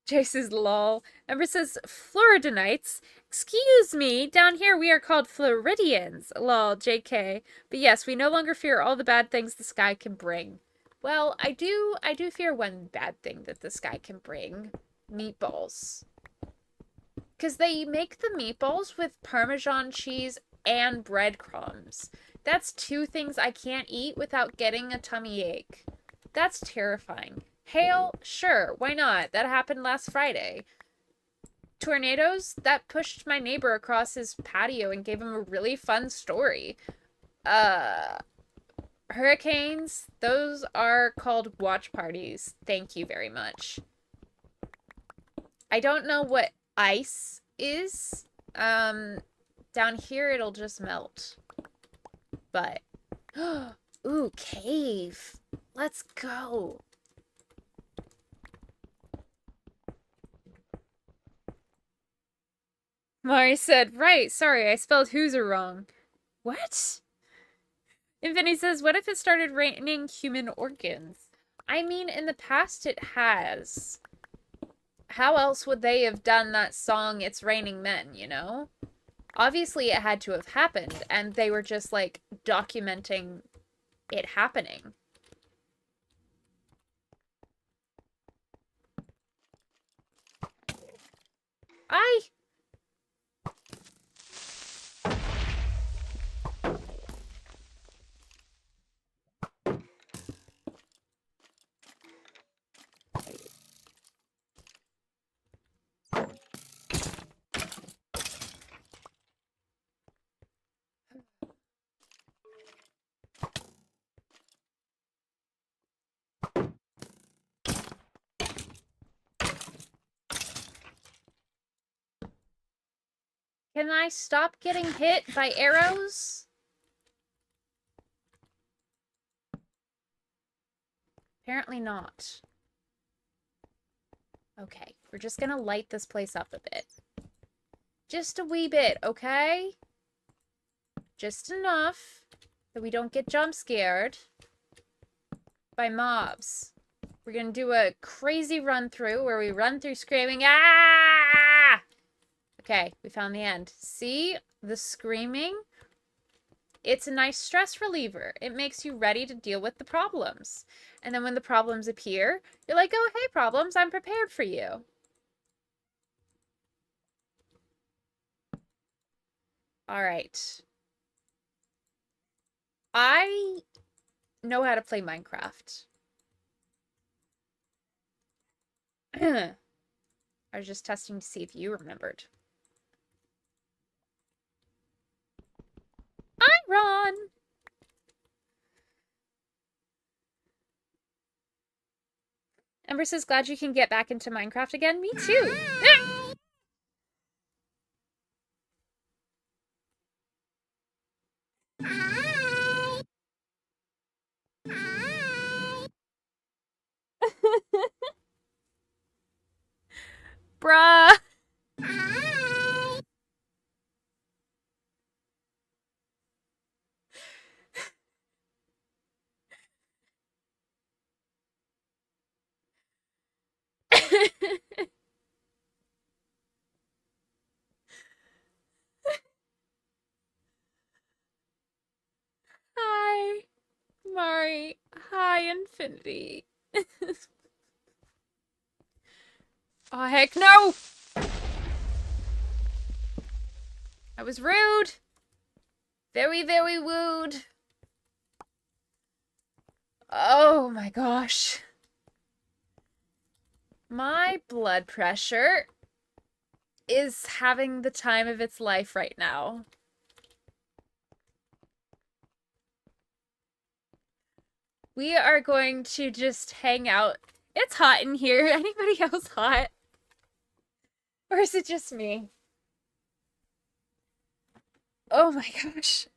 Jay says, lol. Ember says, Floridanites. Excuse me, down here we are called Floridians. Lol, JK. But yes, we no longer fear all the bad things the sky can bring. Well, I do fear one bad thing that the sky can bring. Meatballs. Because they make the meatballs with Parmesan cheese and breadcrumbs. That's 2 things I can't eat without getting a tummy ache. That's terrifying. Hail? Sure, why not? That happened last Friday. Tornadoes? That pushed my neighbor across his patio and gave him a really fun story. Hurricanes? Those are called watch parties. Thank you very much. I don't know what ice is. Down here it'll just melt. But, ooh, cave. Let's go. Mari said, right, sorry, I spelled Hooser wrong. What? Infinity says, what if it started raining human organs? I mean, in the past it has. How else would they have done that song, It's Raining Men, you know? Obviously it had to have happened, and they were just, like, documenting it happening. I Can I stop getting hit by arrows? Apparently not. Okay, we're just gonna light this place up a bit. Just a wee bit, okay? Just enough that we don't get jump scared by mobs. We're gonna do a crazy run through where we run through screaming, ah! Okay, we found the end. See? The screaming? It's a nice stress reliever. It makes you ready to deal with the problems. And then when the problems appear, you're like, oh, hey, problems, I'm prepared for you. All right. I know how to play Minecraft. I was just testing to see if you remembered. Run! Ember says, glad you can get back into Minecraft again. Me too. Bruh. Hi, Mari. Hi, Infinity. Oh, heck no! I was rude. Very, very rude. Oh my gosh. My blood pressure is having the time of its life right now. We are going to just hang out. It's hot in here. Anybody else hot? Or is it just me? Oh my gosh.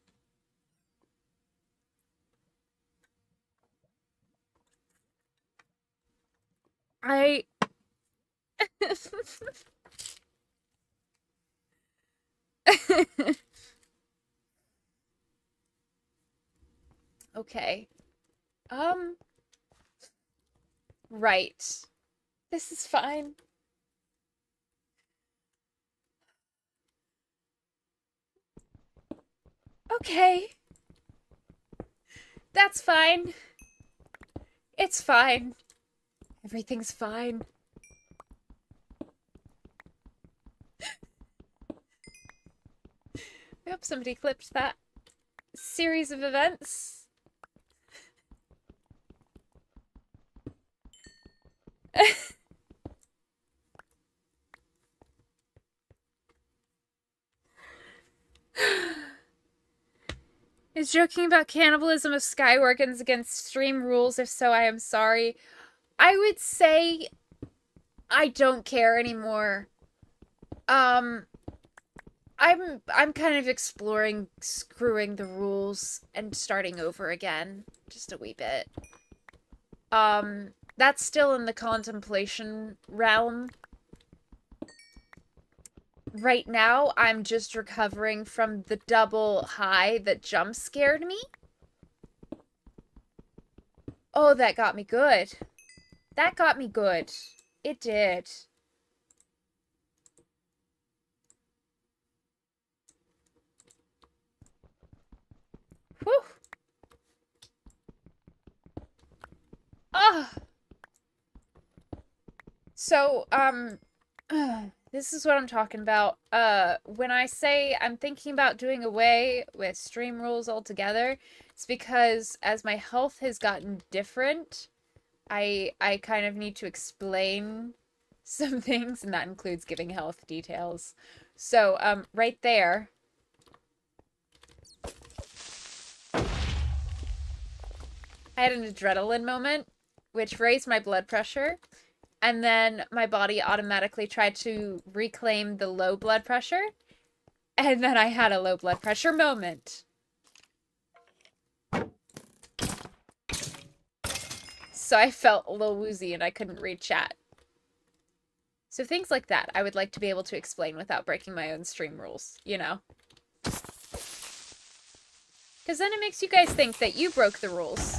Okay. Right. This is fine. Okay. That's fine. It's fine. Everything's fine. I hope somebody clipped that series of events. Is joking about cannibalism of Skyworkins against stream rules? If so, I am sorry. I would say I don't care anymore. I'm kind of exploring screwing the rules and starting over again. Just a wee bit. That's still in the contemplation realm. Right now, I'm just recovering from the double high that jump scared me. Oh, that got me good. That got me good. It did. Whew. Ah. So, this is what I'm talking about. When I say I'm thinking about doing away with stream rules altogether, it's because as my health has gotten different, I kind of need to explain some things, and that includes giving health details. So, right there. I had an adrenaline moment, which raised my blood pressure. And then my body automatically tried to reclaim the low blood pressure. And then I had a low blood pressure moment. So I felt a little woozy and I couldn't read chat. So things like that I would like to be able to explain without breaking my own stream rules, you know? Because then it makes you guys think that you broke the rules.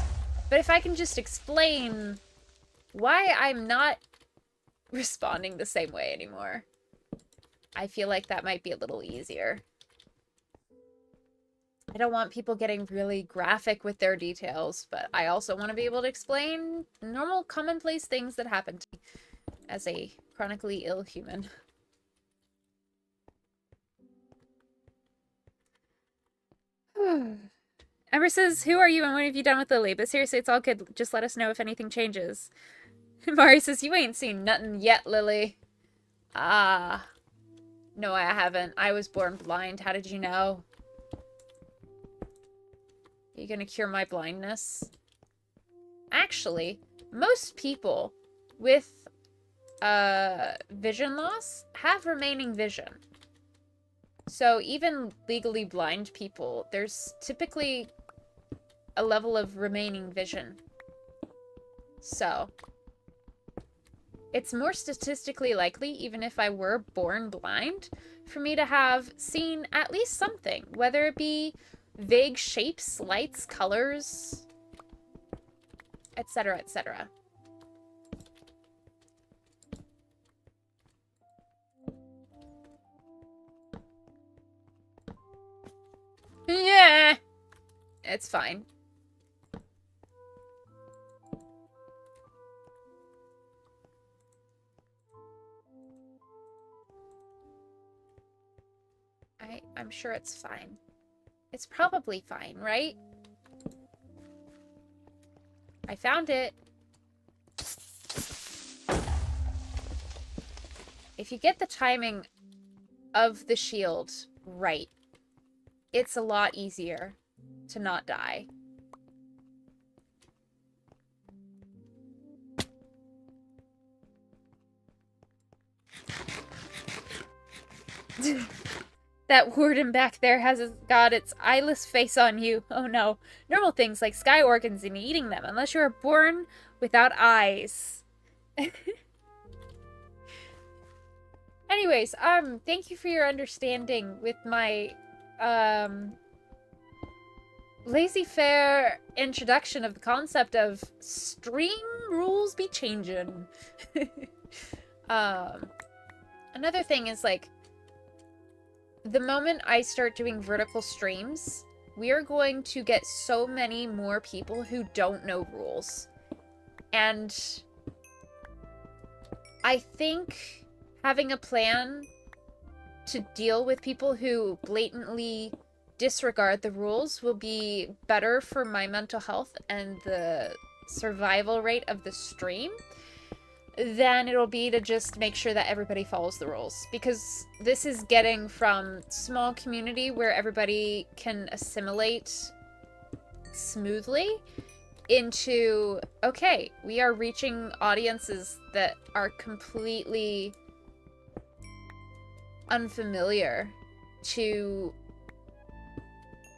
But if I can just explain why I'm not responding the same way anymore, I feel like that might be a little easier. I don't want people getting really graphic with their details, but I also want to be able to explain normal, commonplace things that happen to me as a chronically ill human. Ember says, who are you and when have you done with Lily? But seriously, it's all good. Just let us know if anything changes. Mari says, you ain't seen nothing yet, Lily. Ah. No, I haven't. I was born blind. How did you know? Are you gonna cure my blindness? Actually, most people with vision loss have remaining vision. So even legally blind people, there's typically a level of remaining vision. So it's more statistically likely, even if I were born blind, for me to have seen at least something, whether it be vague shapes, lights, colors, etc., etc. Yeah, it's fine. I'm sure it's fine. It's probably fine, right? I found it. If you get the timing of the shield right, it's a lot easier to not die. That warden back there has got its eyeless face on you. Oh no. Normal things like sky organs and eating them, unless you are born without eyes. Anyways, thank you for your understanding with my, laissez-faire introduction of the concept of stream rules be changing. Another thing is, like, the moment I start doing vertical streams, we are going to get so many more people who don't know rules. And I think having a plan to deal with people who blatantly disregard the rules will be better for my mental health and the survival rate of the stream than it'll be to just make sure that everybody follows the rules. Because this is getting from small community where everybody can assimilate smoothly into, okay, we are reaching audiences that are completely unfamiliar to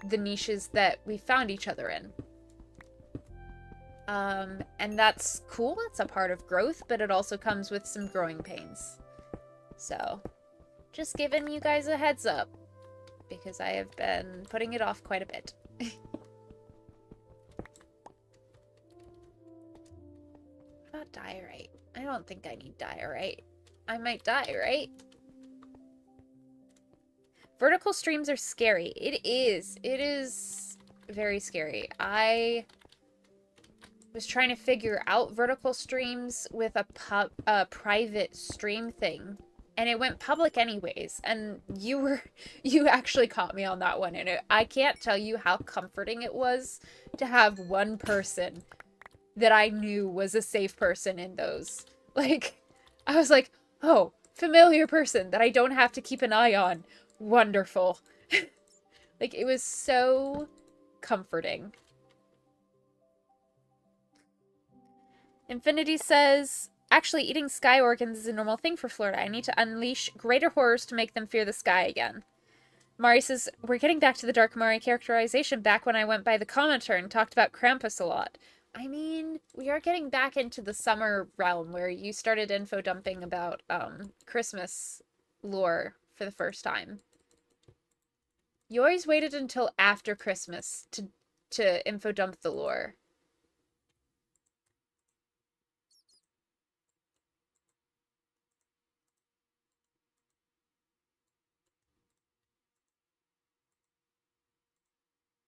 the niches that we found each other in. And that's cool, it's a part of growth, but it also comes with some growing pains. So, just giving you guys a heads up, because I have been putting it off quite a bit. What about diorite? I don't think I need diorite. I might die, right? Vertical streams are scary. It is. It is very scary. I was trying to figure out vertical streams with a private stream thing, and it went public anyways, and you actually caught me on that one, and I can't tell you how comforting it was to have one person that I knew was a safe person in those. Like, I was like, oh, familiar person that I don't have to keep an eye on. Wonderful. Like, it was so comforting. Infinity says, actually, eating sky organs is a normal thing for Florida. I need to unleash greater horrors to make them fear the sky again. Mari says, we're getting back to the Dark Mari characterization back when I went by the commenter and talked about Krampus a lot. I mean, we are getting back into the summer realm where you started info dumping about Christmas lore for the first time. You always waited until after Christmas to info dump the lore.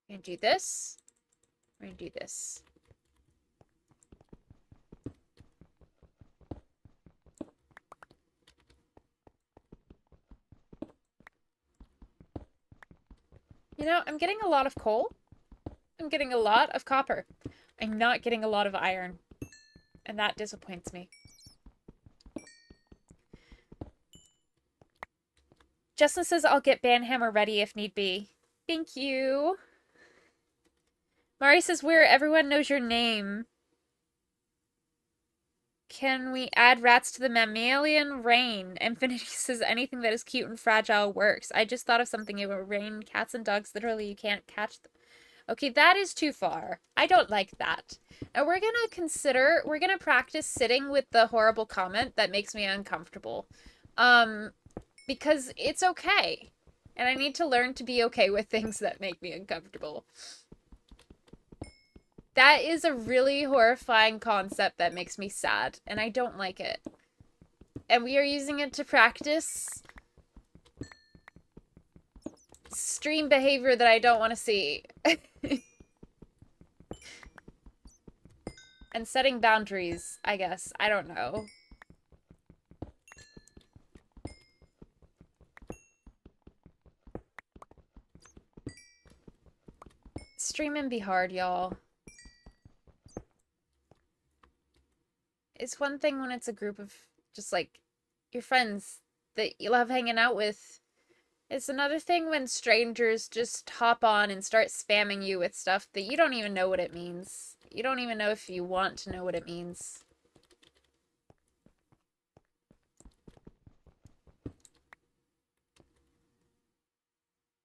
We're gonna do this. We're gonna do this. You know, I'm getting a lot of coal. I'm getting a lot of copper. I'm not getting a lot of iron. And that disappoints me. Justin says I'll get Banhammer ready if need be. Thank you. Mari says where everyone knows your name. Can we add rats to the mammalian rain? Infinity says anything that is cute and fragile works. I just thought of something. It will rain cats and dogs. Literally, you can't catch them. Okay, that is too far. I don't like that. And we're gonna practice sitting with the horrible comment that makes me uncomfortable. Because it's okay. And I need to learn to be okay with things that make me uncomfortable. That is a really horrifying concept that makes me sad, and I don't like it. And we are using it to practice stream behavior that I don't want to see. And setting boundaries, I guess. I don't know. Streaming be hard, y'all. It's one thing when it's a group of just like your friends that you love hanging out with. It's another thing when strangers just hop on and start spamming you with stuff that you don't even know what it means. You don't even know if you want to know what it means.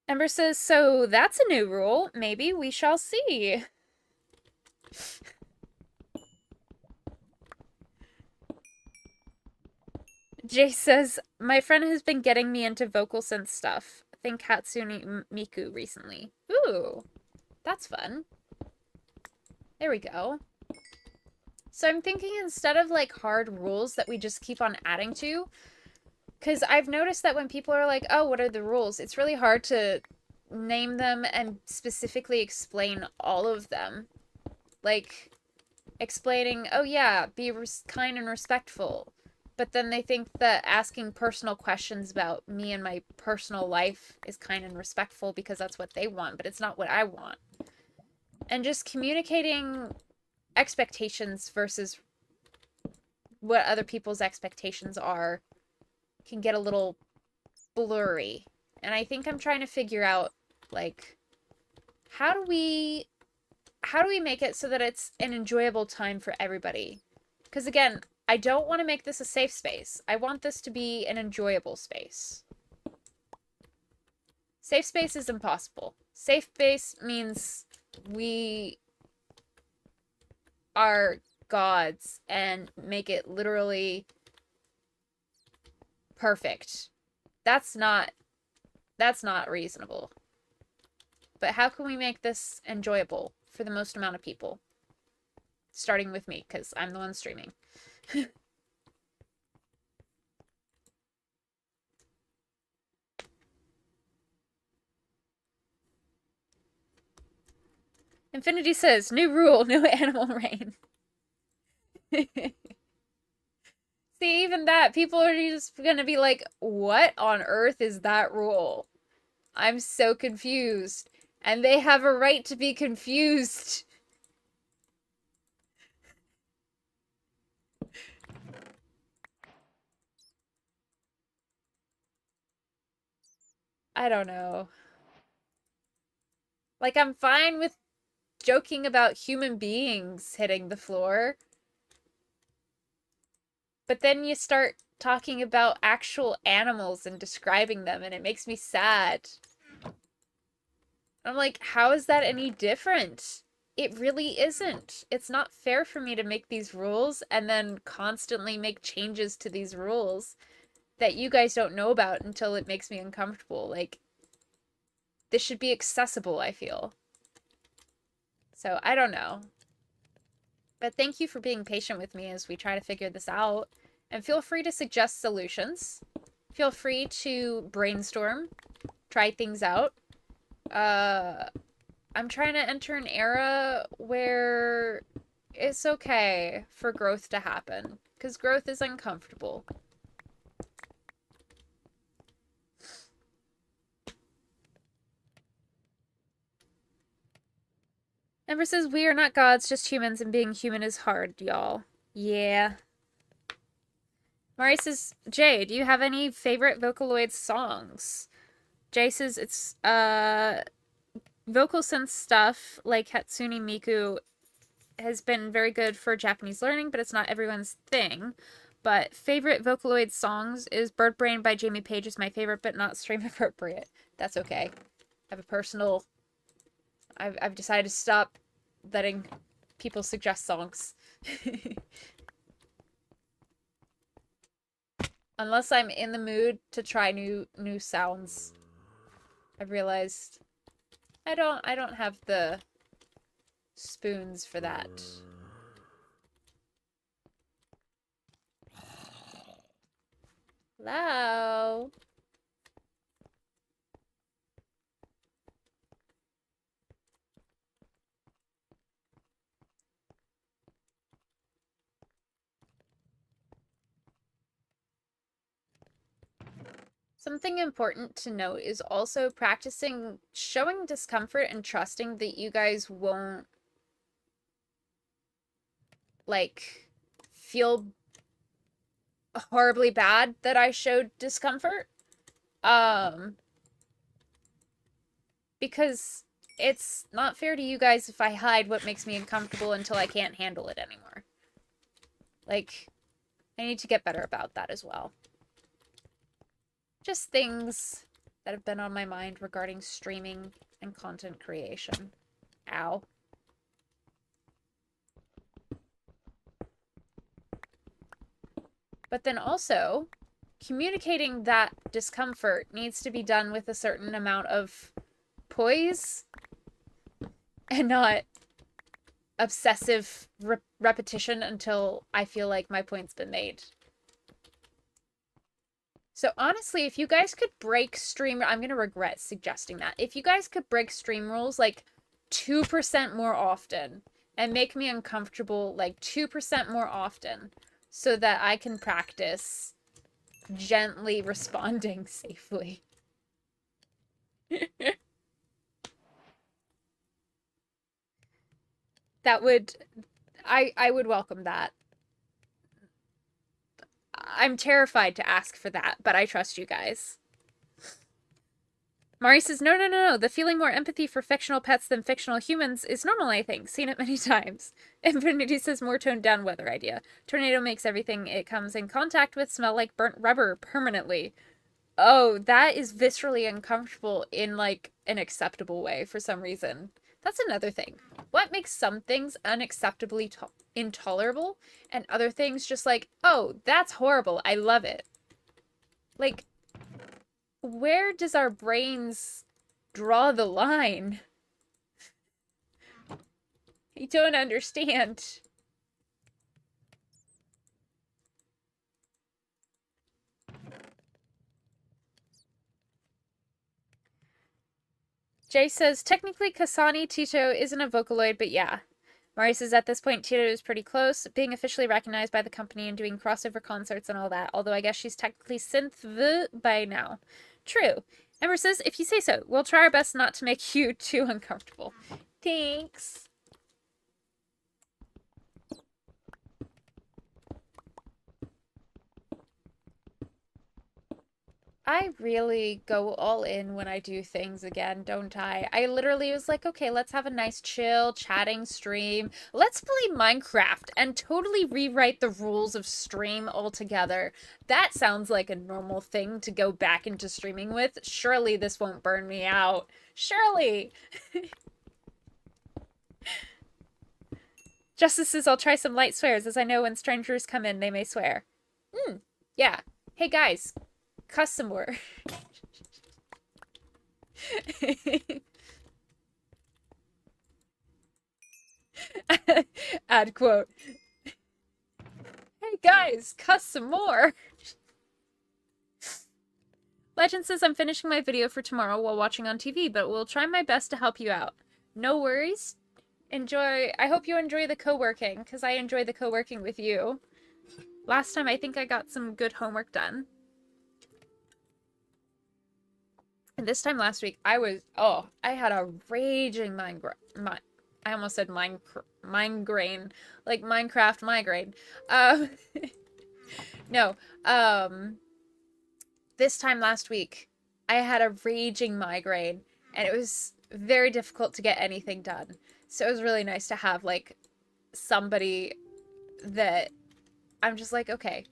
Ember says, so that's a new rule. Maybe we shall see. Jay says, my friend has been getting me into vocal synth stuff. I think Hatsune Miku recently. Ooh, that's fun. There we go. So I'm thinking instead of like hard rules that we just keep on adding to, because I've noticed that when people are like, oh, what are the rules? It's really hard to name them and specifically explain all of them. Like, explaining, oh yeah, be kind and respectful. But then they think that asking personal questions about me and my personal life is kind and respectful because that's what they want, but it's not what I want. And just communicating expectations versus what other people's expectations are can get a little blurry. And I think I'm trying to figure out, like, how do we make it so that it's an enjoyable time for everybody? Because again, I don't want to make this a safe space. I want this to be an enjoyable space. Safe space is impossible. Safe space means we are gods and make it literally perfect. That's not reasonable. But how can we make this enjoyable for the most amount of people? Starting with me, because I'm the one streaming. Infinity says, new rule, no animal rain. See, even that, people are just gonna be like, what on earth is that rule? I'm so confused. And they have a right to be confused. I don't know. Like, I'm fine with joking about human beings hitting the floor. But then you start talking about actual animals and describing them, and it makes me sad. I'm like, how is that any different? It really isn't. It's not fair for me to make these rules and then constantly make changes to these rules that you guys don't know about until it makes me uncomfortable. Like, this should be accessible, I feel. So, I don't know. But thank you for being patient with me as we try to figure this out. And feel free to suggest solutions. Feel free to brainstorm, try things out. I'm trying to enter an era where it's okay for growth to happen. Because growth is uncomfortable. Ember says, we are not gods, just humans, and being human is hard, y'all. Yeah. Mari says, Jay, do you have any favorite Vocaloid songs? Jay says it's, vocal synth stuff like Hatsune Miku has been very good for Japanese learning, but it's not everyone's thing. But favorite Vocaloid songs is Bird Brain by Jamie Page is my favorite, but not stream appropriate. That's okay. I have a personal... I've decided to stop letting people suggest songs. Unless I'm in the mood to try new sounds. I've realized I don't have the spoons for that. Hello. Something important to note is also practicing showing discomfort and trusting that you guys won't, like, feel horribly bad that I showed discomfort. Because it's not fair to you guys if I hide what makes me uncomfortable until I can't handle it anymore. Like, I need to get better about that as well. Just things that have been on my mind regarding streaming and content creation. Ow. But then also, communicating that discomfort needs to be done with a certain amount of poise and not obsessive repetition until I feel like my point's been made. So honestly, if you guys could break stream... I'm going to regret suggesting that. If you guys could break stream rules like 2% more often and make me uncomfortable like 2% more often so that I can practice gently responding safely. That would... I would welcome that. I'm terrified to ask for that, but I trust you guys. Mari says, no. The feeling more empathy for fictional pets than fictional humans is normal, I think. Seen it many times. Infinity says, more toned down weather idea. Tornado makes everything it comes in contact with smell like burnt rubber permanently. Oh, that is viscerally uncomfortable in, like, an acceptable way for some reason. That's another thing. What makes some things unacceptably intolerable and other things just like, oh, that's horrible. I love it. Like, where does our brains draw the line? I don't understand. Jay says, technically Kasani Tito isn't a Vocaloid, but yeah. Mari says, at this point, Tito is pretty close, being officially recognized by the company and doing crossover concerts and all that, although I guess she's technically synth by now. True. Ember says, if you say so, we'll try our best not to make you too uncomfortable. Thanks. I really go all in when I do things again, don't I? I literally was like, okay, let's have a nice chill chatting stream. Let's play Minecraft and totally rewrite the rules of stream altogether. That sounds like a normal thing to go back into streaming with. Surely this won't burn me out. Shirley! Justices, I'll try some light swears, as I know when strangers come in, they may swear. Yeah. Hey, guys. Cuss some more. Ad quote. Hey, guys. Cuss some more. Legend says I'm finishing my video for tomorrow while watching on TV, but will try my best to help you out. No worries. I hope you enjoy the co-working, because I enjoy the co-working with you. Last time I think I got some good homework done. And this time last week, I had a raging I almost said migraine. Like Minecraft migraine. No, this time last week, I had a raging migraine, and it was very difficult to get anything done. So it was really nice to have, like, somebody that I'm just like, okay,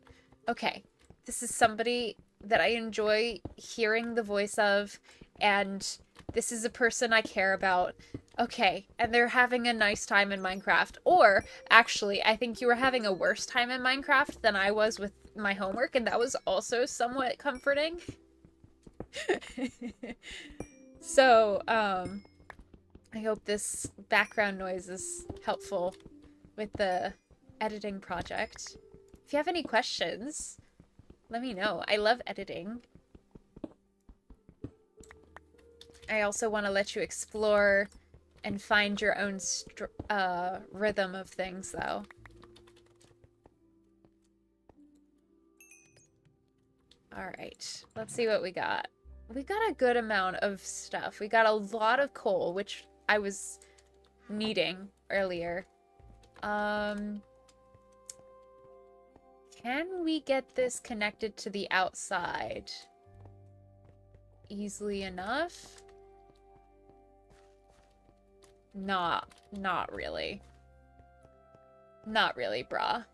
this is somebody that I enjoy hearing the voice of, and this is a person I care about. Okay, and they're having a nice time in Minecraft. Or, actually, I think you were having a worse time in Minecraft than I was with my homework, and that was also somewhat comforting. So, I hope this background noise is helpful with the editing project. If you have any questions, let me know. I love editing. I also want to let you explore and find your own rhythm of things, though. Alright, let's see what we got. We got a good amount of stuff. We got a lot of coal, which I was needing earlier. Can we get this connected to the outside? Easily enough? Not really. Not really, brah.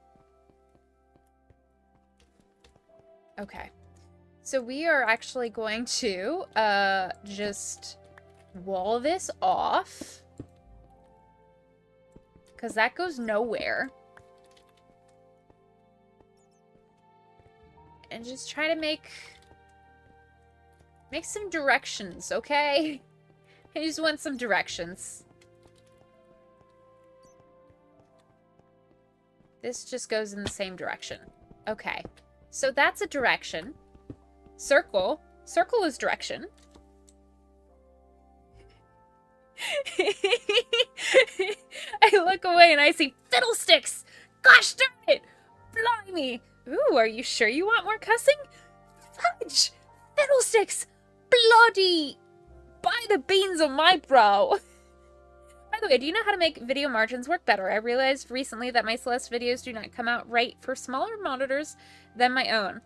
Okay. So we are actually going to, just wall this off. Because that goes nowhere. And just try to make some directions, okay? I just want some directions. This just goes in the same direction. Okay. So that's a direction. Circle. Circle is direction. I look away and I see fiddlesticks! Gosh darn it! Blimey! Ooh, are you sure you want more cussing? Fudge! Fiddlesticks! Bloody! By the beans on my brow! By the way, do you know how to make video margins work better? I realized recently that my Celeste videos do not come out right for smaller monitors than my own.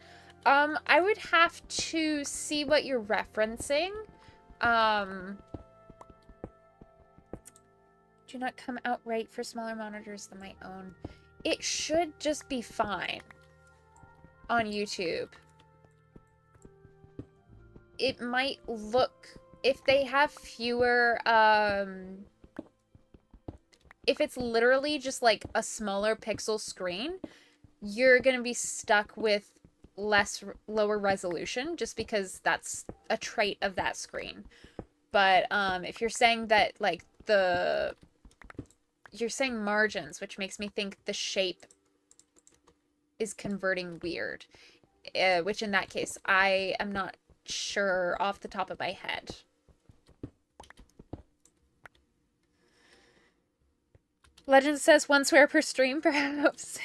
I would have to see what you're referencing. Do not come out right for smaller monitors than my own. It should just be fine on YouTube. It might look, if they have fewer, if it's literally just like a smaller pixel screen, you're gonna be stuck with lower resolution just because that's a trait of that screen. But if you're saying that like you're saying margins, which makes me think the shape is converting weird, which in that case I am not sure off the top of my head. Legend says one swear per stream, perhaps.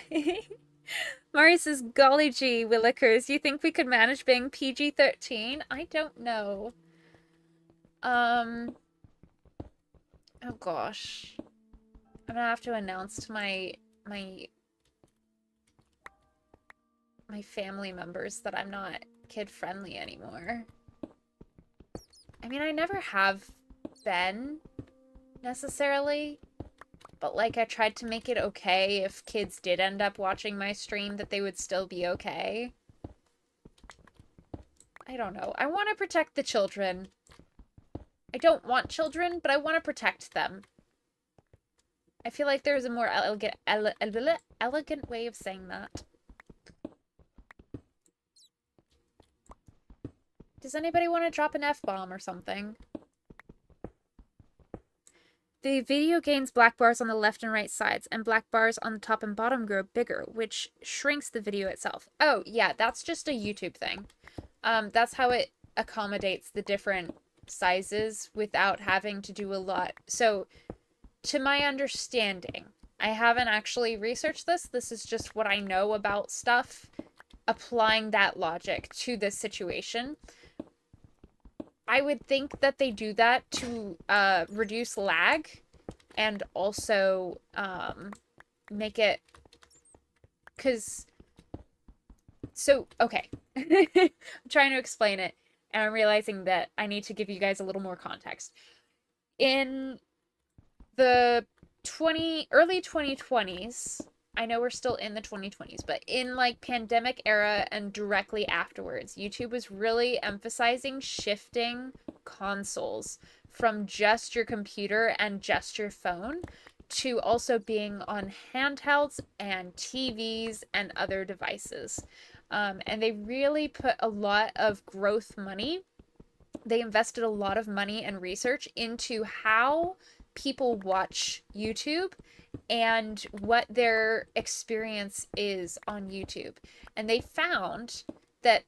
Mari says, golly gee, Willikers, you think we could manage being PG-13? I don't know. Oh gosh. I'm gonna have to announce to my family members that I'm not kid-friendly anymore. I mean, I never have been, necessarily. But, like, I tried to make it okay if kids did end up watching my stream, that they would still be okay. I don't know. I want to protect the children. I don't want children, but I want to protect them. I feel like there's a more elegant way of saying that. Does anybody want to drop an F-bomb or something? The video gains black bars on the left and right sides, and black bars on the top and bottom grow bigger, which shrinks the video itself. Oh, yeah, that's just a YouTube thing. That's how it accommodates the different sizes without having to do a lot. So, to my understanding, I haven't actually researched this. This is just what I know about stuff, applying that logic to this situation. I would think that they do that to reduce lag and also make it... Because... So, okay. I'm trying to explain it, and I'm realizing that I need to give you guys a little more context. In the early 2020s, I know we're still in the 2020s, but in like pandemic era and directly afterwards, YouTube was really emphasizing shifting consoles from just your computer and just your phone to also being on handhelds and TVs and other devices. And they really put a lot of growth money. They invested a lot of money and research into how people watch YouTube and what their experience is on YouTube. And they found that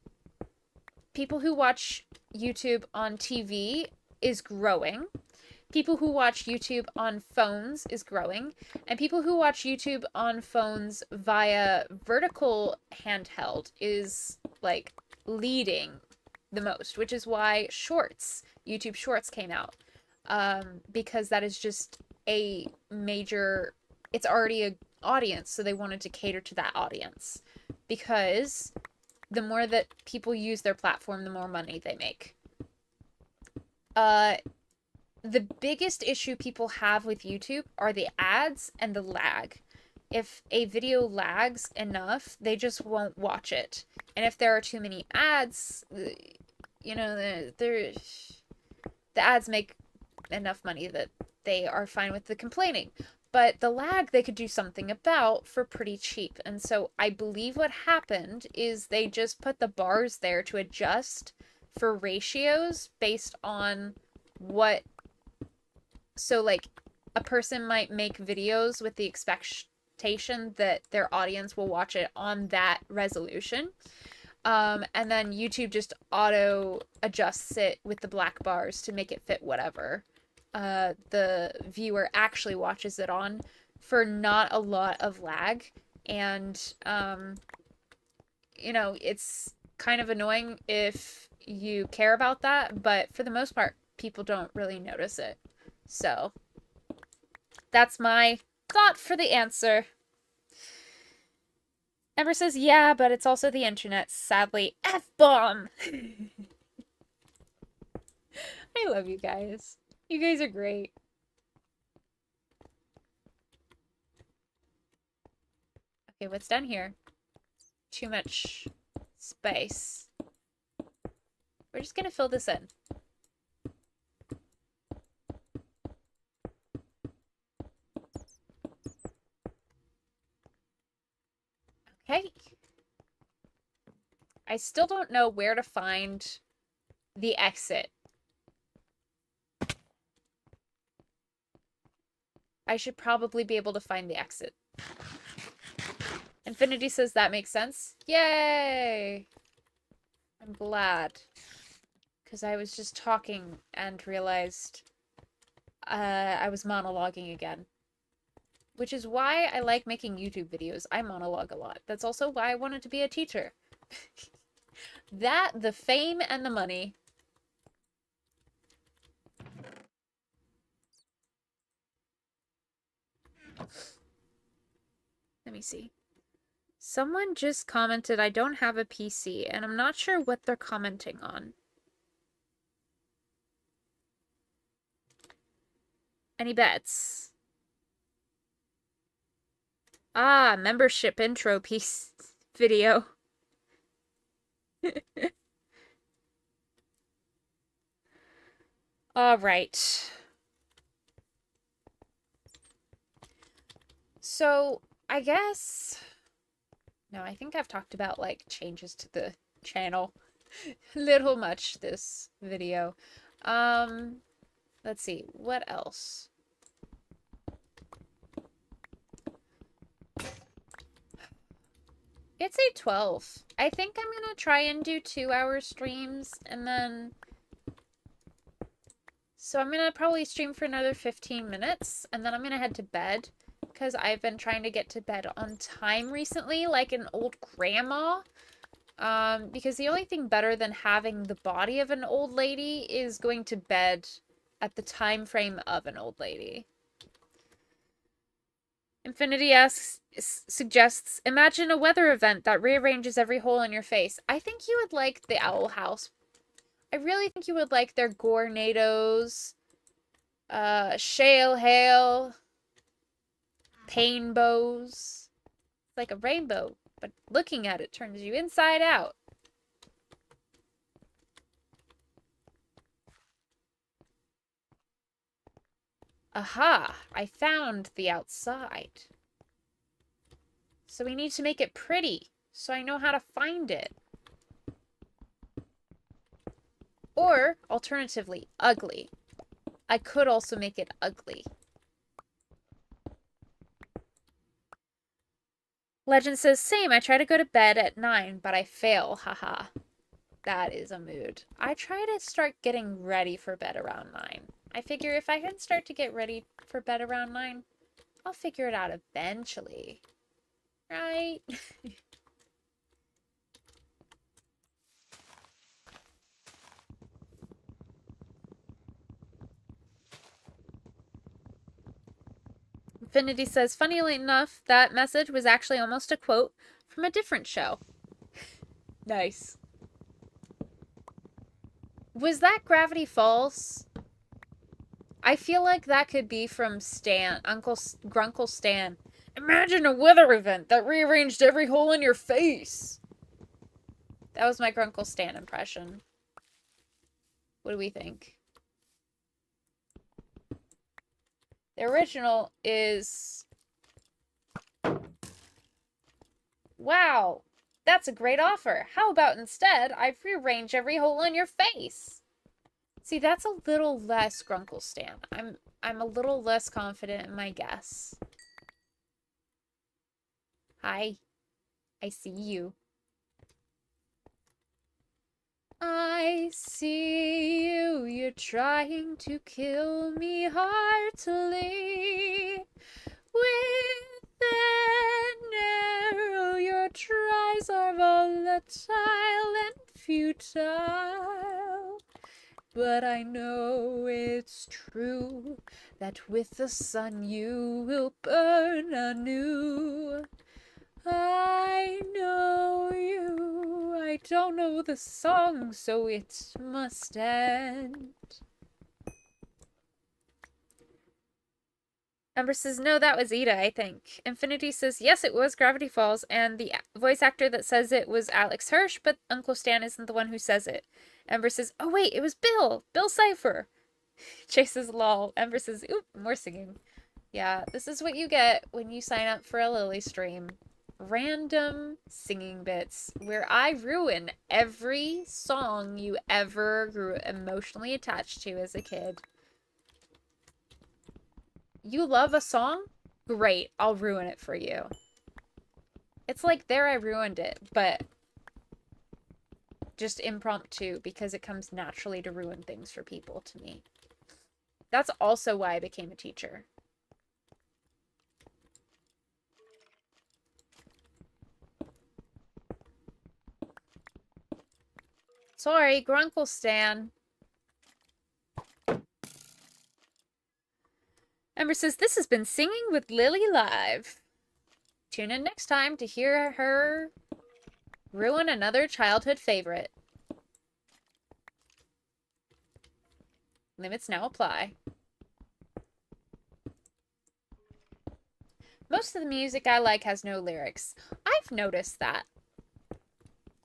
people who watch YouTube on TV is growing. People who watch YouTube on phones is growing. And people who watch YouTube on phones via vertical handheld is like leading the most, which is why YouTube Shorts came out. Because that is just a major, it's already an audience, so they wanted to cater to that audience. Because the more that people use their platform, the more money they make. The biggest issue people have with YouTube are the ads and the lag. If a video lags enough, they just won't watch it. And if there are too many ads, you know, the ads make enough money that they are fine with the complaining. But the lag they could do something about for pretty cheap. And so I believe what happened is they just put the bars there to adjust for ratios based on what... So, like, a person might make videos with the expectation that their audience will watch it on that resolution. And then YouTube just auto adjusts it with the black bars to make it fit whatever the viewer actually watches it on for not a lot of lag. And, you know, it's kind of annoying if you care about that, but for the most part, people don't really notice it. So, that's my thought for the answer. Ember says, yeah, but it's also the internet. Sadly, F-bomb! I love you guys. You guys are great. Okay, what's down here? Too much space. We're just gonna fill this in. Okay. I still don't know where to find the exit. I should probably be able to find the exit. Infinity says that makes sense. Yay! I'm glad. Because I was just talking and realized I was monologuing again. Which is why I like making YouTube videos. I monologue a lot. That's also why I wanted to be a teacher. That, the fame, and the money. Let me see. Someone just commented, I don't have a PC, and I'm not sure what they're commenting on. Any bets? Ah, membership intro piece video. All right. So, I guess... No, I think I've talked about, like, changes to the channel little much this video. Let's see. What else? It's 8:12. I think I'm gonna try and do 2-hour streams, and then... So I'm gonna probably stream for another 15 minutes, and then I'm gonna head to bed, because I've been trying to get to bed on time recently, like an old grandma. Because the only thing better than having the body of an old lady is going to bed at the time frame of an old lady. Infinity suggests, imagine a weather event that rearranges every hole in your face. I think you would like the Owl House. I really think you would like their Gornados, Shale Hail, Painbows. Like a rainbow, but looking at it turns you inside out. Aha! I found the outside. So we need to make it pretty, so I know how to find it. Or, alternatively, ugly. I could also make it ugly. Legend says, same, I try to go to bed at 9, but I fail, haha. That is a mood. I try to start getting ready for bed around 9. I figure if I can start to get ready for bed around 9, I'll figure it out eventually. Right? Infinity says, funnily enough, that message was actually almost a quote from a different show. Nice. Was that Gravity Falls? I feel like that could be from Stan, Grunkle Stan. Imagine a weather event that rearranged every hole in your face. That was my Grunkle Stan impression. What do we think? The original is... Wow, that's a great offer. How about instead I rearrange every hole in your face? See, that's a little less Grunkle Stan. I'm a little less confident in my guess. Hi. I see you. I see you. You're trying to kill me heartily. With an arrow, your tries are volatile and futile. But I know it's true that with the sun you will burn anew. I know you. I don't know the song, so it must end. Ember says, no, that was Ida, I think. Infinity says, yes, it was Gravity Falls, and the voice actor that says it was Alex Hirsch, but Uncle Stan isn't the one who says it. Ember says, oh wait, it was Bill Cipher. Chase says, lol. Ember says, oop, more singing. Yeah, this is what you get when you sign up for a Lily stream. Random singing bits where I ruin every song you ever grew emotionally attached to as a kid. You love a song? Great, I'll ruin it for you. It's like There I Ruined It, but just impromptu because it comes naturally to ruin things for people to me. That's also why I became a teacher. Sorry, Grunkle Stan. Ember says, this has been Singing with Lily Live. Tune in next time to hear her ruin another childhood favorite. Limits now apply. Most of the music I like has no lyrics. I've noticed that.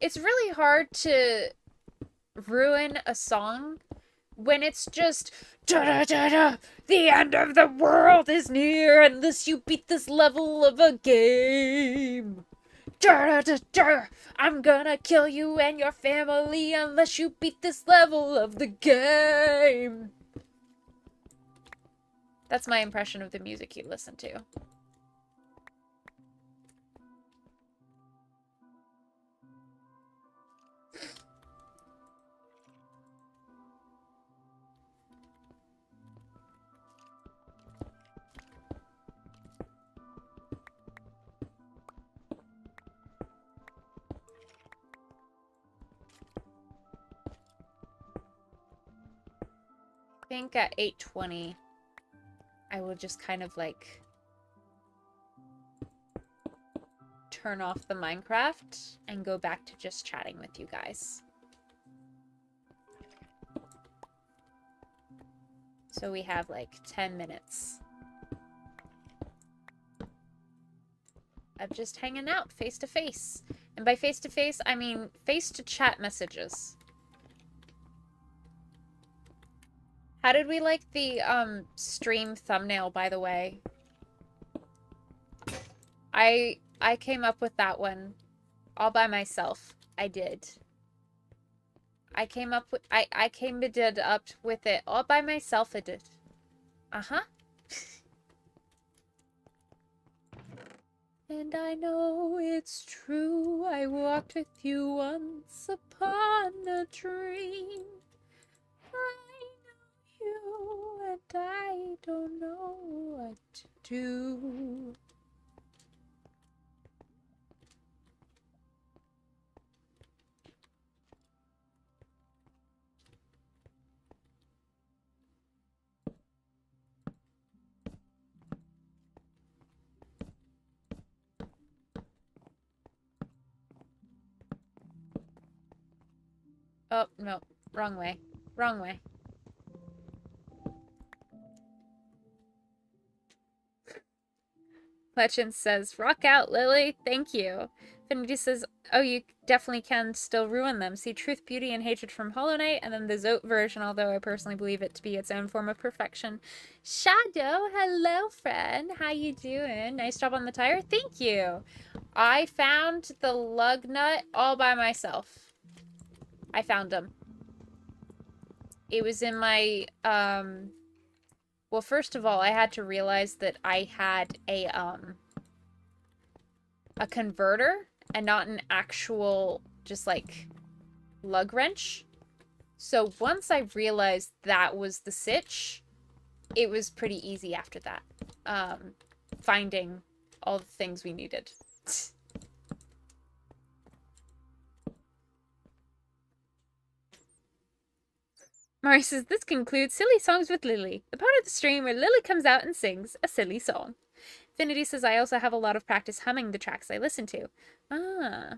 It's really hard to ruin a song when it's just da da da da, the end of the world is near unless you beat this level of a game. Da da da da, I'm gonna kill you and your family unless you beat this level of the game. That's my impression of the music you listen to. I think at 8:20, I will just kind of like turn off the Minecraft and go back to just chatting with you guys. So we have like 10 minutes of just hanging out face to face. And by face to face, I mean face to chat messages. How did we like the stream thumbnail, by the way? I came up with that one all by myself. I did. I came up with it all by myself. I did. Uh-huh. And I know it's true. I walked with you once upon a dream. I know you and I don't know what to do. Oh, no. Wrong way. Wrong way. Legend says, rock out, Lily. Thank you. Infinity says, oh, you definitely can still ruin them. See Truth, Beauty, and Hatred from Hollow Knight, and then the Zote version, although I personally believe it to be its own form of perfection. Shadow, hello, friend. How you doing? Nice job on the tire. Thank you. I found the lug nut all by myself. I found him. It was in my, well, first of all, I had to realize that I had a converter and not an actual, just like, lug wrench. So once I realized that was the sitch, it was pretty easy after that. Finding all the things we needed. Mari says, this concludes Silly Songs with Lily, the part of the stream where Lily comes out and sings a silly song. Infinity says, I also have a lot of practice humming the tracks I listen to. Ah.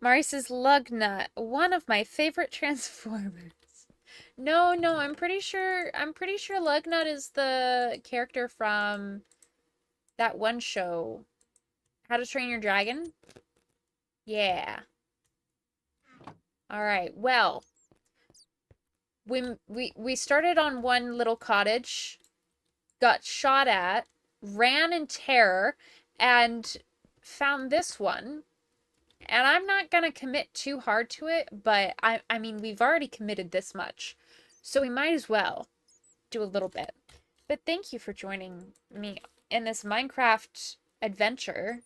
Mari says, Lugnut, one of my favorite Transformers. No, I'm pretty sure Lugnut is the character from that one show. How to Train Your Dragon? Yeah. Alright, well. We started on one little cottage, got shot at, ran in terror, and found this one. And I'm not gonna commit too hard to it, but I mean, we've already committed this much. So we might as well do a little bit. But thank you for joining me in this Minecraft adventure.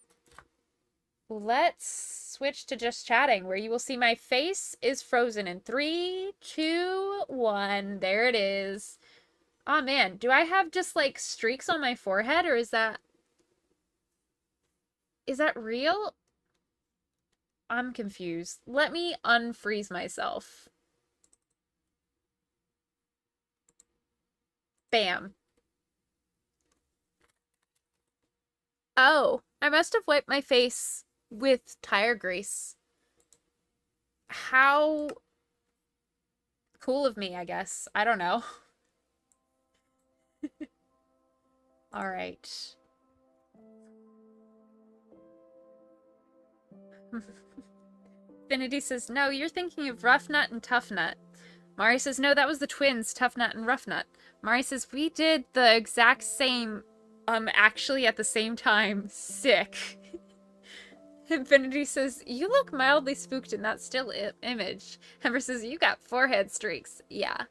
Let's switch to just chatting, where you will see my face is frozen in 3, 2, 1. There it is. Oh man, do I have just like streaks on my forehead, or is that real? I'm confused. Let me unfreeze myself. Bam. Oh, I must have wiped my face with tire grease. How cool of me, I guess. I don't know. All right. Infinity says, no, you're thinking of Rough Nut and Tough Nut. Mari says, no, that was the twins, Tough Nut and Rough Nut. Mari says, we did the exact same, actually at the same time. Sick. Infinity says, you look mildly spooked in that still image. Ember says, you got forehead streaks. Yeah.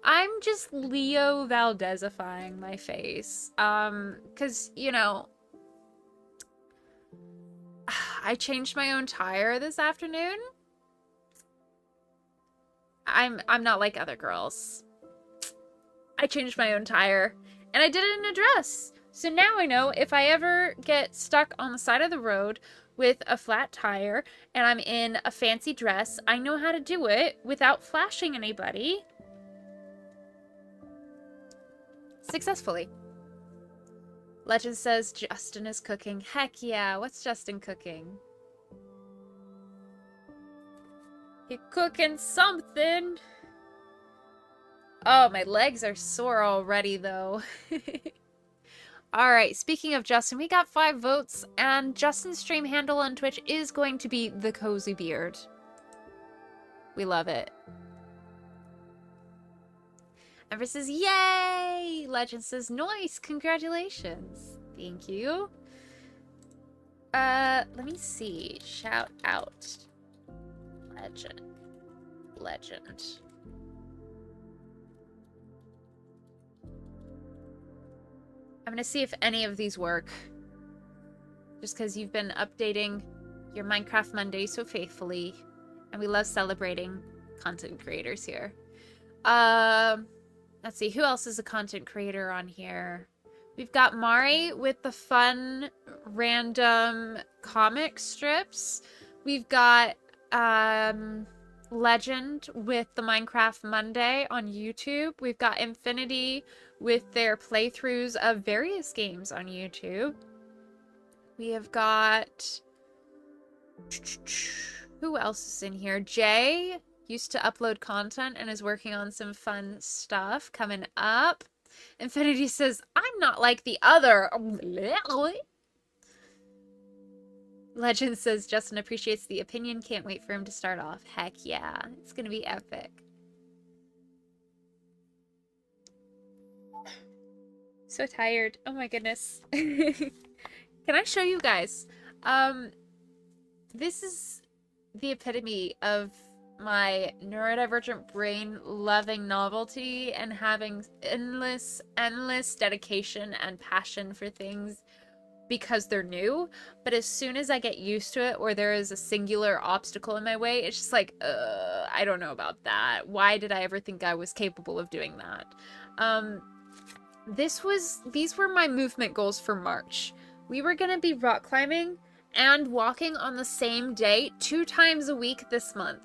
I'm just Leo Valdezifying my face. Cause, you know, I changed my own tire this afternoon. I'm not like other girls. I changed my own tire, and I did it in a dress. So now I know if I ever get stuck on the side of the road with a flat tire and I'm in a fancy dress, I know how to do it without flashing anybody. Successfully. Legend says Justin is cooking. Heck yeah, what's Justin cooking? He cooking something. Oh, my legs are sore already, though. Alright, speaking of Justin, we got 5 votes, and Justin's stream handle on Twitch is going to be The Cozy Beard. We love it. Ember says, yay! Legend says, nice, congratulations. Thank you. Let me see. Shout out. Legend. I'm gonna see if any of these work. Just because you've been updating your Minecraft Monday so faithfully. And we love celebrating content creators here. Let's see, who else is a content creator on here? We've got Mari with the fun, random comic strips. We've got Legend with the Minecraft Monday on YouTube. We've got Infinity with their playthroughs of various games on YouTube. We have got... who else is in here? Jay used to upload content and is working on some fun stuff coming up. Infinity says, I'm not like the other. Legend says, Justin appreciates the opinion. Can't wait for him to start off. Heck yeah. It's gonna be epic. So tired. Oh my goodness. Can I show you guys? This is the epitome of my neurodivergent brain loving novelty and having endless dedication and passion for things because they're new. But as soon as I get used to it or there is a singular obstacle in my way, it's just like, I don't know about that. Why did I ever think I was capable of doing that? These were my movement goals for March. We were gonna be rock climbing and walking on the same day 2 times a week this month.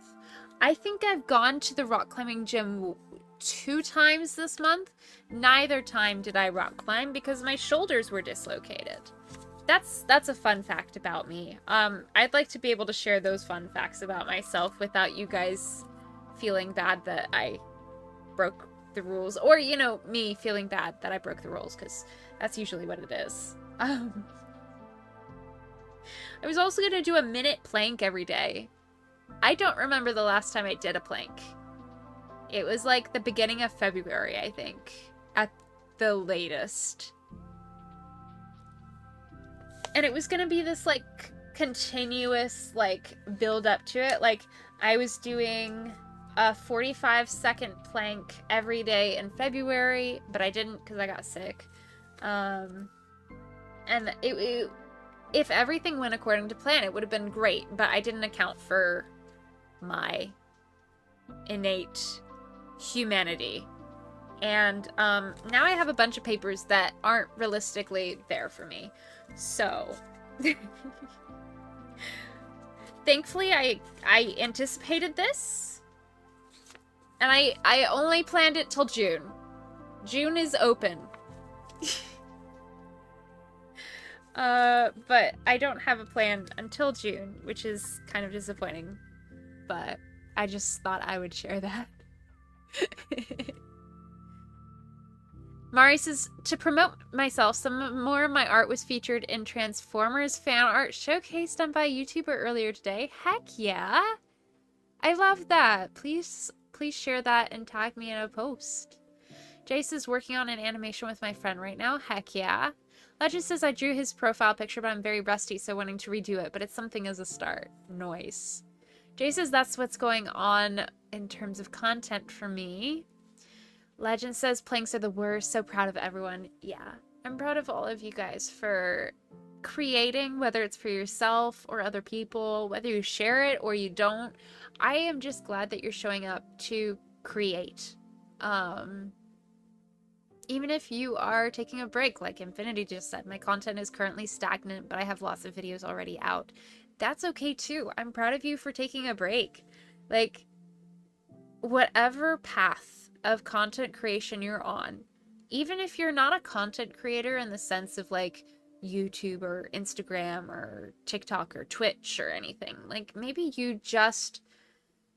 I think I've gone to the rock climbing gym 2 times this month. Neither time did I rock climb because my shoulders were dislocated. That's a fun fact about me. I'd like to be able to share those fun facts about myself without you guys feeling bad that I broke the rules. Or, you know, me feeling bad that I broke the rules, because that's usually what it is. I was also going to do a minute plank every day. I don't remember the last time I did a plank. It was like the beginning of February, I think, at the latest. And it was going to be this, like, continuous, like, build up to it. Like, I was doing a 45-second plank every day in February, but I didn't because I got sick. And if everything went according to plan, it would have been great, but I didn't account for my innate humanity. And now I have a bunch of papers that aren't realistically there for me. So thankfully I anticipated this, and I only planned it till June. June is open. But I don't have a plan until June, which is kind of disappointing. But I just thought I would share that. Mari says, to promote myself, some more of my art was featured in Transformers fan art showcase done by a YouTuber earlier today. Heck yeah! I love that. Please please share that and tag me in a post. Jace is working on an animation with my friend right now. Heck yeah. Legend says I drew his profile picture, but I'm very rusty, so wanting to redo it, but it's something as a start. Nice. Jace says that's what's going on in terms of content for me. Legend says planks are the worst. So proud of everyone. Yeah, I'm proud of all of you guys for creating, whether it's for yourself or other people, whether you share it or you don't. I am just glad that you're showing up to create. Even if you are taking a break, like Infinity just said, my content is currently stagnant, but I have lots of videos already out. That's okay too. I'm proud of you for taking a break. Like, whatever path of content creation you're on, even if you're not a content creator in the sense of like YouTube or Instagram or TikTok or Twitch or anything, like maybe you just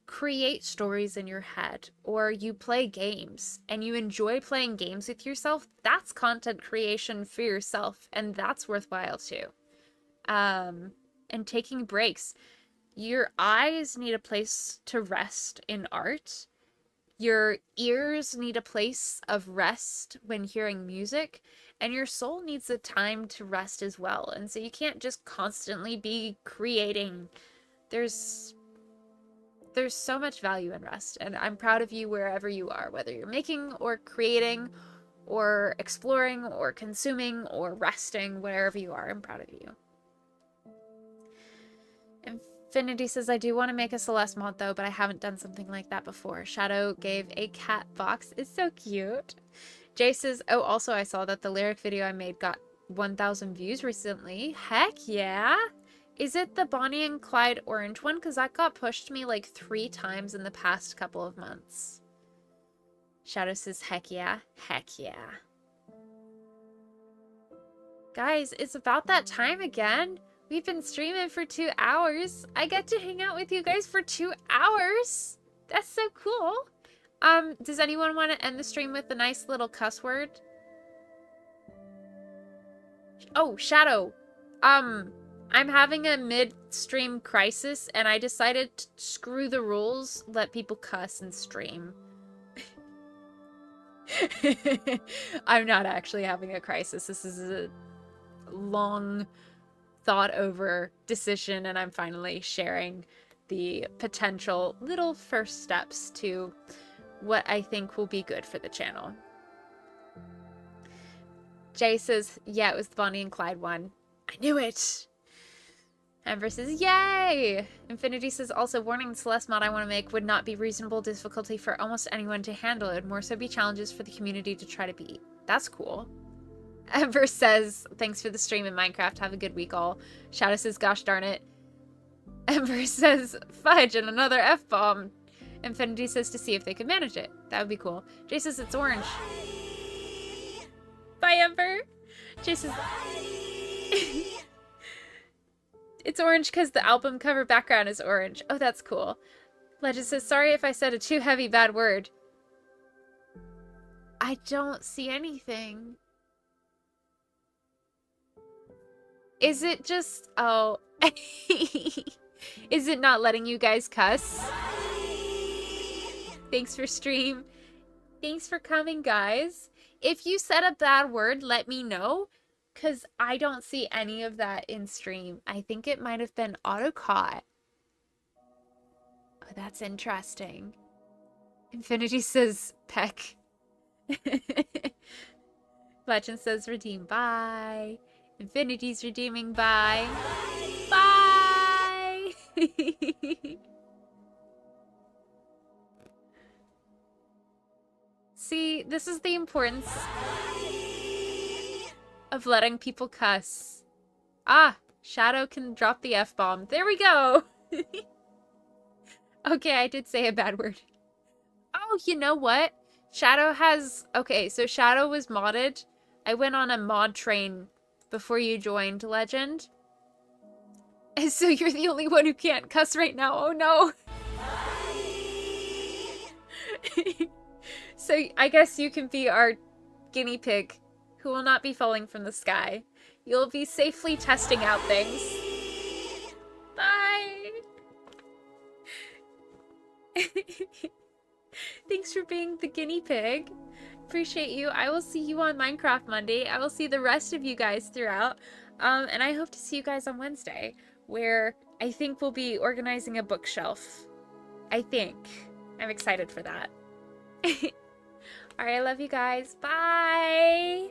create stories in your head, or you play games and you enjoy playing games with yourself, that's content creation for yourself, and that's worthwhile too. And taking breaks. Your eyes need a place to rest in art. Your ears need a place of rest when hearing music, and your soul needs a time to rest as well. And so you can't just constantly be creating. There's so much value in rest, and I'm proud of you wherever you are, whether you're making or creating or exploring or consuming or resting, wherever you are. I'm proud of you. Infinity says, I do want to make a Celeste mod though, but I haven't done something like that before. Shadow gave a cat box. It's so cute. Jay says, oh, also I saw that the lyric video I made got 1,000 views recently. Heck yeah! Is it the Bonnie and Clyde orange one? Because that got pushed to me like 3 times in the past couple of months. Shadow says, heck yeah. Heck yeah. Guys, it's about that time again. We've been streaming for 2 hours. I get to hang out with you guys for 2 hours. That's so cool. Does anyone want to end the stream with a nice little cuss word? Oh, Shadow. I'm having a mid-stream crisis, and I decided to screw the rules, let people cuss and stream. I'm not actually having a crisis. This is a long thought-over decision, and I'm finally sharing the potential little first steps to what I think will be good for the channel. Jay says, yeah, it was the Bonnie and Clyde one. I knew it! Amber says, yay! Infinity says, also, warning, the Celeste mod I want to make would not be reasonable difficulty for almost anyone to handle. It would more so be challenges for the community to try to beat. That's cool. Amber says, thanks for the stream in Minecraft. Have a good week, all. Shadow says, gosh darn it. Amber says, fudge and another F-bomb. Infinity says to see if they could manage it. That would be cool. Jay says, it's orange. Bye, Amber. Jay says... It's orange because the album cover background is orange. Oh, that's cool. Legend says, sorry if I said a too heavy bad word. I don't see anything. Is it just... Oh. Is it not letting you guys cuss? Thanks for stream. Thanks for coming, guys. If you said a bad word, let me know. Because I don't see any of that in stream. I think it might have been auto-caught. Oh, that's interesting. Infinity says peck. Legend says redeem. Bye. Infinity's redeeming. Bye. Bye. See, this is the importance of letting people cuss. Ah, Shadow can drop the F-bomb. There we go. Okay, I did say a bad word. Oh, you know what? Shadow has... Okay, so Shadow was modded. I went on a mod train before you joined, Legend. And so you're the only one who can't cuss right now. Oh, no. So I guess you can be our guinea pig who will not be falling from the sky. You'll be safely testing out things. Bye! Thanks for being the guinea pig. Appreciate you. I will see you on Minecraft Monday. I will see the rest of you guys throughout. And I hope to see you guys on Wednesday, where I think we'll be organizing a bookshelf. I think. I'm excited for that. Alright, I love you guys. Bye!